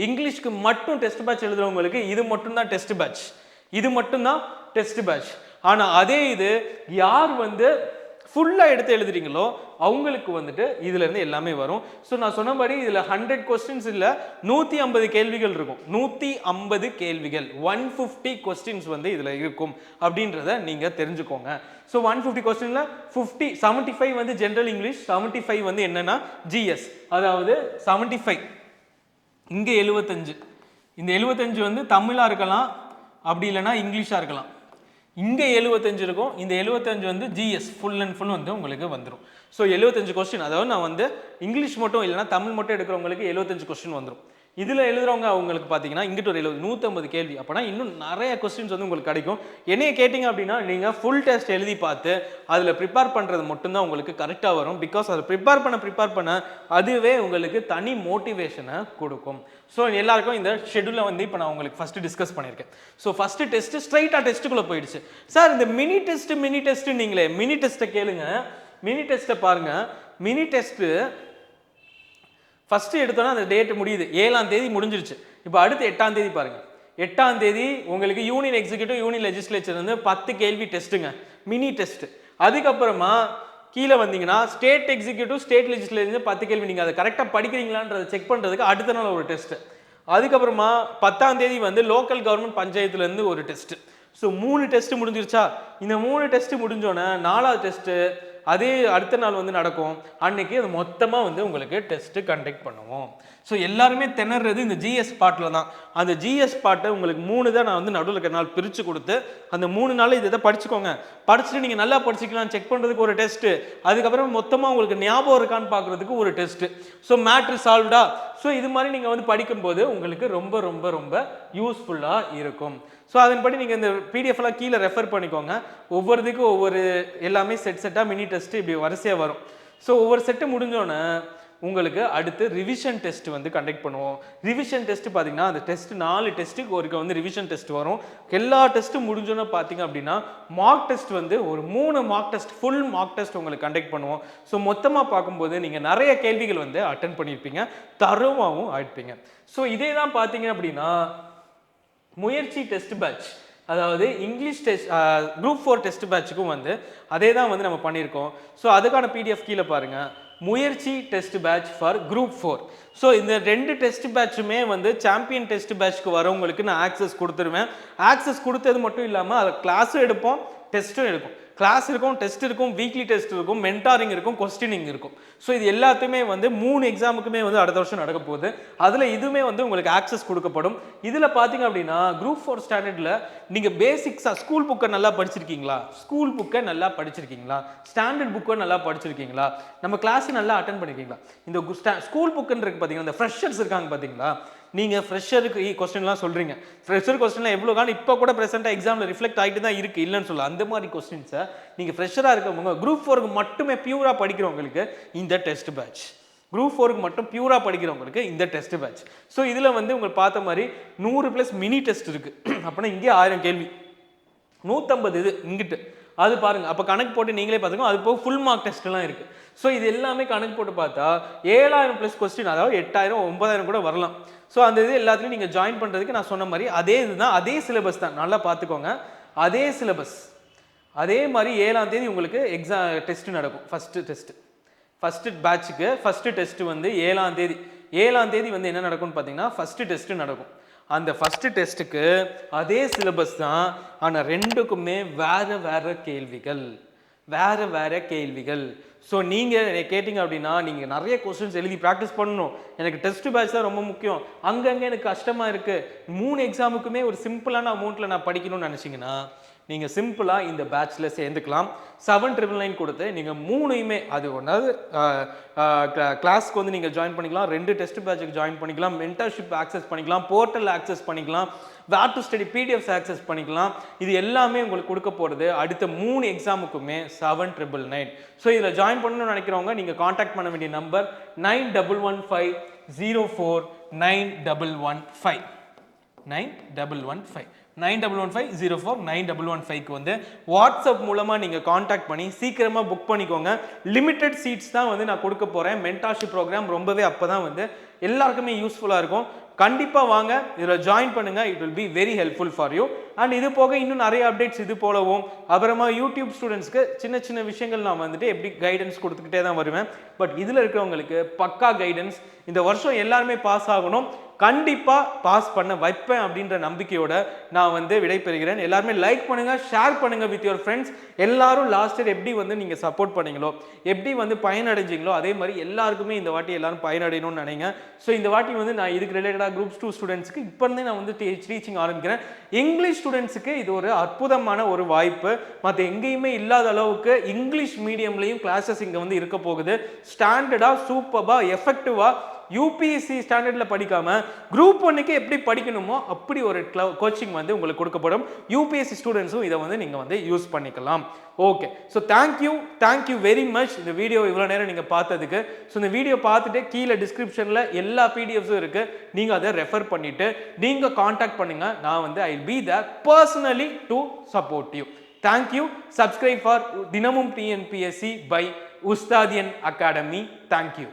இங்கிலீஷ்க்கு மட்டும் டெஸ்ட் பேட்ச் எழுதுறவங்களுக்கு இது மட்டும்தான் டெஸ்ட் பேட்ச். இது மட்டும்தான் டெஸ்ட் பேட்ச். ஆனால் அதே இது யார் வந்து ஃபுல்லாக எடுத்து எழுதுறீங்களோ அவங்களுக்கு வந்துட்டு இதுலேருந்து எல்லாமே வரும். ஸோ நான் சொன்னபடி இதில் 100 கொஸ்டின்ஸ் இல்லை, 150 கேள்விகள் இருக்கும். 150 கேள்விகள், 150 கொஸ்டின்ஸ் வந்து இதில் இருக்கும் அப்படின்றத நீங்கள் தெரிஞ்சுக்கோங்க. ஸோ 150 கொஸ்டினில் 75 வந்து ஜென்ரல் இங்கிலீஷ், 75 வந்து என்னென்னா ஜிஎஸ். அதாவது 75 இங்கே 75, இந்த 75 வந்து தமிழாக இருக்கலாம், அப்படி இல்லைனா இங்கிலீஷாக இருக்கலாம். இங்கே 75 இருக்கும், இந்த 75 வந்து ஜிஎஸ் ஃபுல் அண்ட் ஃபுல் வந்து உங்களுக்கு வந்துடும். ஸோ 75 கொஸ்டின், அதாவது நான் வந்து இங்கிலீஷ் மட்டும் இல்லைனா தமிழ் மட்டும் எடுக்கிறவங்களுக்கு 75 கொஸ்டின் வந்துடும். இதில் எழுதுறவங்க அவங்களுக்கு பார்த்தீங்கன்னா இங்கிட்ட ஒரு 150 கேள்வி. அப்போனா இன்னும் நிறைய கொஸ்டின்ஸ் வந்து உங்களுக்கு கிடைக்கும். என்னைய கேட்டிங்க அப்படின்னா நீங்கள் ஃபுல் டெஸ்ட் எழுதி பார்த்து அதில் ப்ரிப்பேர் பண்ணுறது மட்டும்தான் உங்களுக்கு கரெக்டாக வரும். பிகாஸ் அதை ப்ரிப்பேர் பண்ண அதுவே உங்களுக்கு தனி மோட்டிவேஷனை கொடுக்கும். ஸோ எல்லாருக்கும் இந்த ஷெடியூலை வந்து இப்போ நான் உங்களுக்கு ஃபஸ்ட்டு டிஸ்கஸ் பண்ணியிருக்கேன். ஸோ ஃபஸ்ட்டு டெஸ்ட்டு ஸ்ட்ரைட்டாக டெஸ்ட்டுக்குள்ளே போயிடுச்சு. சார் இந்த மினி டெஸ்ட்டு நீங்களே மினி டெஸ்ட்டை கேளுங்க. மினி டெஸ்ட்டை பாருங்கள். மினி டெஸ்ட்டு ஃபஸ்ட்டு எடுத்தோன்னா அந்த டேட் முடியுது, 7ஆம் தேதி முடிஞ்சிருச்சு. இப்போ அடுத்து 8ஆம் தேதி பாருங்கள். 8ஆம் தேதி உங்களுக்கு யூனியன் எக்ஸிக்யூட்டிவ், யூனியன் லெஜிஸ்லேச்சர் வந்து 10 கேள்வி டெஸ்ட்டுங்க, மினி டெஸ்ட்டு. அதுக்கப்புறமா கீழே வந்தீங்கன்னா ஸ்டேட் எக்ஸிக்யூட்டிவ், ஸ்டேட் லெஜிஸ்லேச்சர் 10 கேள்வி. நீங்கள் அதை கரெக்டாக படிக்கிறீங்களான்றதை செக் பண்ணுறதுக்கு அடுத்த நாள் ஒரு டெஸ்ட்டு. அதுக்கப்புறமா 10ஆம் தேதி வந்து லோக்கல் கவர்மெண்ட் பஞ்சாயத்துலேருந்து ஒரு டெஸ்ட்டு. ஸோ 3 டெஸ்ட் முடிஞ்சிருச்சா? இந்த 3 டெஸ்ட் முடிஞ்சோன்னே 4வது டெஸ்ட்டு அதே அடுத்த நாள் வந்து நடக்கும். அன்னைக்கு அது மொத்தமாக வந்து உங்களுக்கு டெஸ்ட்டு கண்டக்ட் பண்ணுவோம். ஸோ எல்லாருமே திணறது இந்த ஜிஎஸ் பார்ட்டில் தான். அந்த ஜிஎஸ் பார்ட்டை உங்களுக்கு 3 தான் நான் வந்து நடுவில் இருக்கிற நாள் பிரித்து கொடுத்து அந்த 3 நாள் இதை படிச்சுக்கோங்க. படிச்சுட்டு நீங்கள் நல்லா படிச்சிக்கலாம் செக் பண்ணுறதுக்கு ஒரு டெஸ்ட்டு, அதுக்கப்புறம் மொத்தமாக உங்களுக்கு ஞாபகம் இருக்கான்னு பார்க்குறதுக்கு ஒரு டெஸ்ட்டு. ஸோ மேட்ரு சால்வ்டா? ஸோ இது மாதிரி நீங்கள் வந்து படிக்கும்போது உங்களுக்கு ரொம்ப ரொம்ப ரொம்ப யூஸ்ஃபுல்லாக இருக்கும். ஸோ அதன்படி நீங்கள் இந்த பிடிஎஃப்லாம் கீழே ரெஃபர் பண்ணிக்கோங்க. ஒவ்வொருத்துக்கும் ஒவ்வொரு எல்லாமே செட்டாக மினி டெஸ்ட்டு இப்படி வரிசையாக வரும். ஸோ ஒவ்வொரு செட்டு முடிஞ்சோன்னே உங்களுக்கு அடுத்து ரிவிஷன் டெஸ்ட் வந்து கண்டக்ட் பண்ணுவோம். ரிவிஷன் டெஸ்ட் பார்த்தீங்கன்னா அந்த டெஸ்ட் 4 டெஸ்ட்டுக்கு ஒருக்க வந்து ரிவிஷன் டெஸ்ட் வரும். எல்லா டெஸ்ட்டும் முடிஞ்சோன்னு பார்த்தீங்க அப்படின்னா மார்க் டெஸ்ட் வந்து ஒரு 3 mark test full mark test உங்களுக்கு கண்டக்ட் பண்ணுவோம். ஸோ மொத்தமாக பார்க்கும்போது நீங்கள் நிறைய கேள்விகள் வந்து அட்டன் பண்ணியிருப்பீங்க, தரவாகவும் ஆயிடுப்பீங்க. ஸோ இதே தான் பார்த்தீங்க அப்படின்னா முயற்சி டெஸ்ட் பேட்ச், அதாவது இங்கிலீஷ் டெஸ்ட் குரூப் 4 டெஸ்ட் பேட்சுக்கும் வந்து அதே தான் வந்து நம்ம பண்ணியிருக்கோம். ஸோ அதுக்கான பிடிஎஃப் கீழே பாருங்கள், முயற்சி test batch for group 4. So இந்த 2 டெஸ்ட் பேட்சுமே வந்து சாம்பியன் டெஸ்ட் பேட்ச்க்கு வரவங்களுக்கு நான் ஆக்சஸ் கொடுத்துருவேன். ஆக்சஸ் கொடுத்தது மட்டும் இல்லாமல் அதை கிளாஸும் எடுப்போம், டெஸ்ட்டும் எடுக்கும். கிளாஸ் இருக்கும், டெஸ்ட் இருக்கும், வீக்லி டெஸ்ட் இருக்கும், மென்டாரிங் இருக்கும், கொஸ்டினிங் இருக்கும். ஸோ இது எல்லாத்தையுமே வந்து 3 எக்ஸாமுக்குமே வந்து அடுத்த வருஷம் நடக்க போகுது. அதில் இதுவுமே வந்து உங்களுக்கு ஆக்சஸ் கொடுக்கப்படும். இதில் பார்த்தீங்க அப்படின்னா குரூப் 4 ஸ்டாண்டர்டில் நீங்கள் பேசிக்ஸாக ஸ்கூல் புக்கை நல்லா படிச்சிருக்கீங்களா, ஸ்கூல் புக்கை நல்லா படிச்சிருக்கீங்களா, ஸ்டாண்டர்ட் புக்கை நல்லா படிச்சிருக்கீங்களா, நம்ம கிளாஸ் நல்லா அட்டன் பண்ணிருக்கீங்களா, இந்த ஸ்கூல் புக்குன்னு இருக்கு பார்த்தீங்கன்னா இந்த ஃப்ரெஷர்ஸ் இருக்காங்க பார்த்தீங்களா, நீங்கள் ஃப்ரெஷருக்கு கொஸ்டின்லாம் சொல்கிறீங்க, ஃப்ரெஷர் கொஸ்டின்லாம் எவ்வளோ காலம் இப்போ கூட ப்ரெசென்ட்டாக எக்ஸாமில் ரிஃப்ளெக்ட் ஆகிட்டு தான் இருக்குது, இல்லைன்னு சொல்ல அந்த மாதிரி கொஸ்டின்ஸை நீங்கள் ஃப்ரெஷராக இருக்கவங்க குரூப் 4க்கு மட்டுமே பியூராக படிக்கிறவங்களுக்கு இந்த டெஸ்ட் பேட்ச், குரூப் 4க்கு மட்டும் பியூராக படிக்கிறவங்களுக்கு இந்த டெஸ்ட் பேட்ச். ஸோ இதில் வந்து உங்களுக்கு பார்த்த மாதிரி 100+ மினி டெஸ்ட் இருக்குது. அப்படின்னா இங்கே 1000 கேள்வி, 150 இது இங்கிட்டு அது பாருங்கள். அப்போ கணக்கு போட்டு நீங்களே பார்த்துக்கோ. அது போக ஃபுல் மார்க் டெஸ்ட்லாம் இருக்குது. ஸோ இது எல்லாமே கணக்கு போட்டு பார்த்தா 7000+ கொஸ்டின், அதாவது 8000 9000 கூட வரலாம். ஸோ அந்த இது எல்லாத்துலையும் நீங்கள் ஜாயின் பண்ணுறதுக்கு நான் சொன்ன மாதிரி அதே இதுதான், அதே சிலபஸ் தான், நல்லா பார்த்துக்கோங்க. அதே சிலபஸ், அதே மாதிரி 7ஆம் தேதி உங்களுக்கு எக்ஸாம் டெஸ்ட் நடக்கும். ஃபஸ்ட்டு பேட்சுக்கு ஃபஸ்ட்டு டெஸ்ட்டு வந்து 7ஆம் தேதி. 7ஆம் தேதி வந்து என்ன நடக்கும்னு பார்த்தீங்கன்னா ஃபஸ்ட்டு டெஸ்ட்டு நடக்கும். அந்த ஃபஸ்ட்டு டெஸ்ட்டுக்கு அதே சிலபஸ் தான், ஆனால் 2க்குமே வேறு கேள்விகள். ஸோ நீங்கள் கேட்டிங்க அப்படின்னா நீங்கள் நிறைய கொஸ்டின்ஸ் எழுதி ப்ராக்டிஸ் பண்ணணும். எனக்கு டெஸ்ட் பேட்ச் தான் ரொம்ப முக்கியம், அங்கங்கே எனக்கு கஷ்டமாக இருக்குது, 3 எக்ஸாமுக்குமே ஒரு சிம்பிளான அமௌண்ட்டில் நான் படிக்கணும்னு நினச்சிங்கன்னா நீங்கள் சிம்பிளாக இந்த பேட்சில் சேர்ந்துக்கலாம். 7999 கொடுத்து நீங்கள் 3யுமே, அது ஒன்றாவது கிளாஸ்க்கு வந்து நீங்கள் ஜாயின் பண்ணிக்கலாம், 2 டெஸ்ட் பேட்சுக்கு ஜாயின் பண்ணிக்கலாம், மென்டர்ஷிப் ஆக்சஸ் பண்ணிக்கலாம், போர்ட்டல் ஆக்சஸ் பண்ணிக்கலாம், வேர் டு ஸ்டடி பிடிஎஃப்ஸ் ஆக்சஸ் பண்ணிக்கலாம். இது எல்லாமே உங்களுக்கு கொடுக்க போகிறது அடுத்த 3 எக்ஸாமுக்குமே 7999. ஸோ இதில் ஜாயின் பண்ணணும்னு நினைக்கிறவங்க நீங்கள் காண்டாக்ட் பண்ண வேண்டிய நம்பர் 9115049115 9115049115க்கு வந்து வாட்ஸ்அப் மூலமாக நீங்கள் காண்டாக்ட் பண்ணி சீக்கிரமாக புக் பண்ணிக்கோங்க. லிமிட்டட் சீட்ஸ் தான் வந்து நான் கொடுக்க போகிறேன். மென்டார்ஷிப் ப்ரோக்ராம் ரொம்பவே அப்போ தான் வந்து எல்லாருக்குமே யூஸ்ஃபுல்லாக இருக்கும். கண்டிப்பாக வாங்க, இதில் ஜாயின் பண்ணுங்கள். It will be very helpful for you. And இது போக இன்னும் நிறைய அப்டேட்ஸ் இது போலவும், அப்புறமா யூடியூப் ஸ்டூடெண்ட்ஸ்க்கு சின்ன சின்ன விஷயங்கள் நான் வந்துட்டு எப்படி கைடன்ஸ் கொடுத்துக்கிட்டே தான் வருவேன். பட் இதில் இருக்கிறவங்களுக்கு பக்கா கைடன்ஸ். இந்த வருஷம் எல்லாருமே பாஸ் ஆகணும், கண்டிப்பாக பாஸ் பண்ண வைப்பேன் அப்படின்ற நம்பிக்கையோட நான் வந்து விடைபெறுகிறேன். எல்லாருமே லைக் பண்ணுங்கள், ஷேர் பண்ணுங்கள் வித் யுவர் ஃப்ரெண்ட்ஸ். எல்லாரும் லாஸ்ட் இயர் எப்படி வந்து நீங்கள் சப்போர்ட் பண்ணீங்களோ, எப்படி வந்து பயனடைஞ்சிங்களோ, அதே மாதிரி எல்லாருக்குமே இந்த வாட்டி எல்லாரும் பயனடையணும்னு நினைங்க. ஸோ இந்த வாட்டி வந்து நான் இதுக்கு ரிலேட்டடாக குரூப் 2 ஸ்டூடெண்ட்ஸ்க்கு இப்போ இருந்தே நான் வந்து டீச்சிங் ஆரம்பிக்கிறேன். இங்கிலீஷ் ஸ்டூடெண்ட்ஸுக்கு இது ஒரு அற்புதமான ஒரு வாய்ப்பு. மற்ற எங்கேயுமே இல்லாத அளவுக்கு இங்கிலீஷ் மீடியம்லையும் கிளாஸஸ் இங்கே வந்து இருக்க போகுது. ஸ்டாண்டர்டாக, சூப்பராக, எஃபெக்டிவாக யூபிஎஸ்சி ஸ்டாண்டர்டில் படிக்காம குரூப் 1க்கு எப்படி படிக்கணுமோ அப்படி ஒரு கோச்சிங் வந்து உங்களுக்கு கொடுக்கப்படும். யூபிஎஸ்சி ஸ்டூடெண்ட்ஸும் இதை வந்து நீங்கள் வந்து யூஸ் பண்ணிக்கலாம். Okay, so thank you very much இந்த வீடியோ இவ்வளோ நேரம் நீங்கள் பார்த்ததுக்கு. ஸோ இந்த வீடியோ பார்த்துட்டு கீழே டிஸ்கிரிப்ஷனில் எல்லா பிடிஎஃப்ஸும் இருக்குது, நீங்கள் அதை ரெஃபர் பண்ணிவிட்டு நீங்கள் காண்டாக்ட் பண்ணுங்கள். நான் வந்து I will be there personally to support you. Thank you. Subscribe for தினமும் TNPSC by Ustadian academy. Thank you.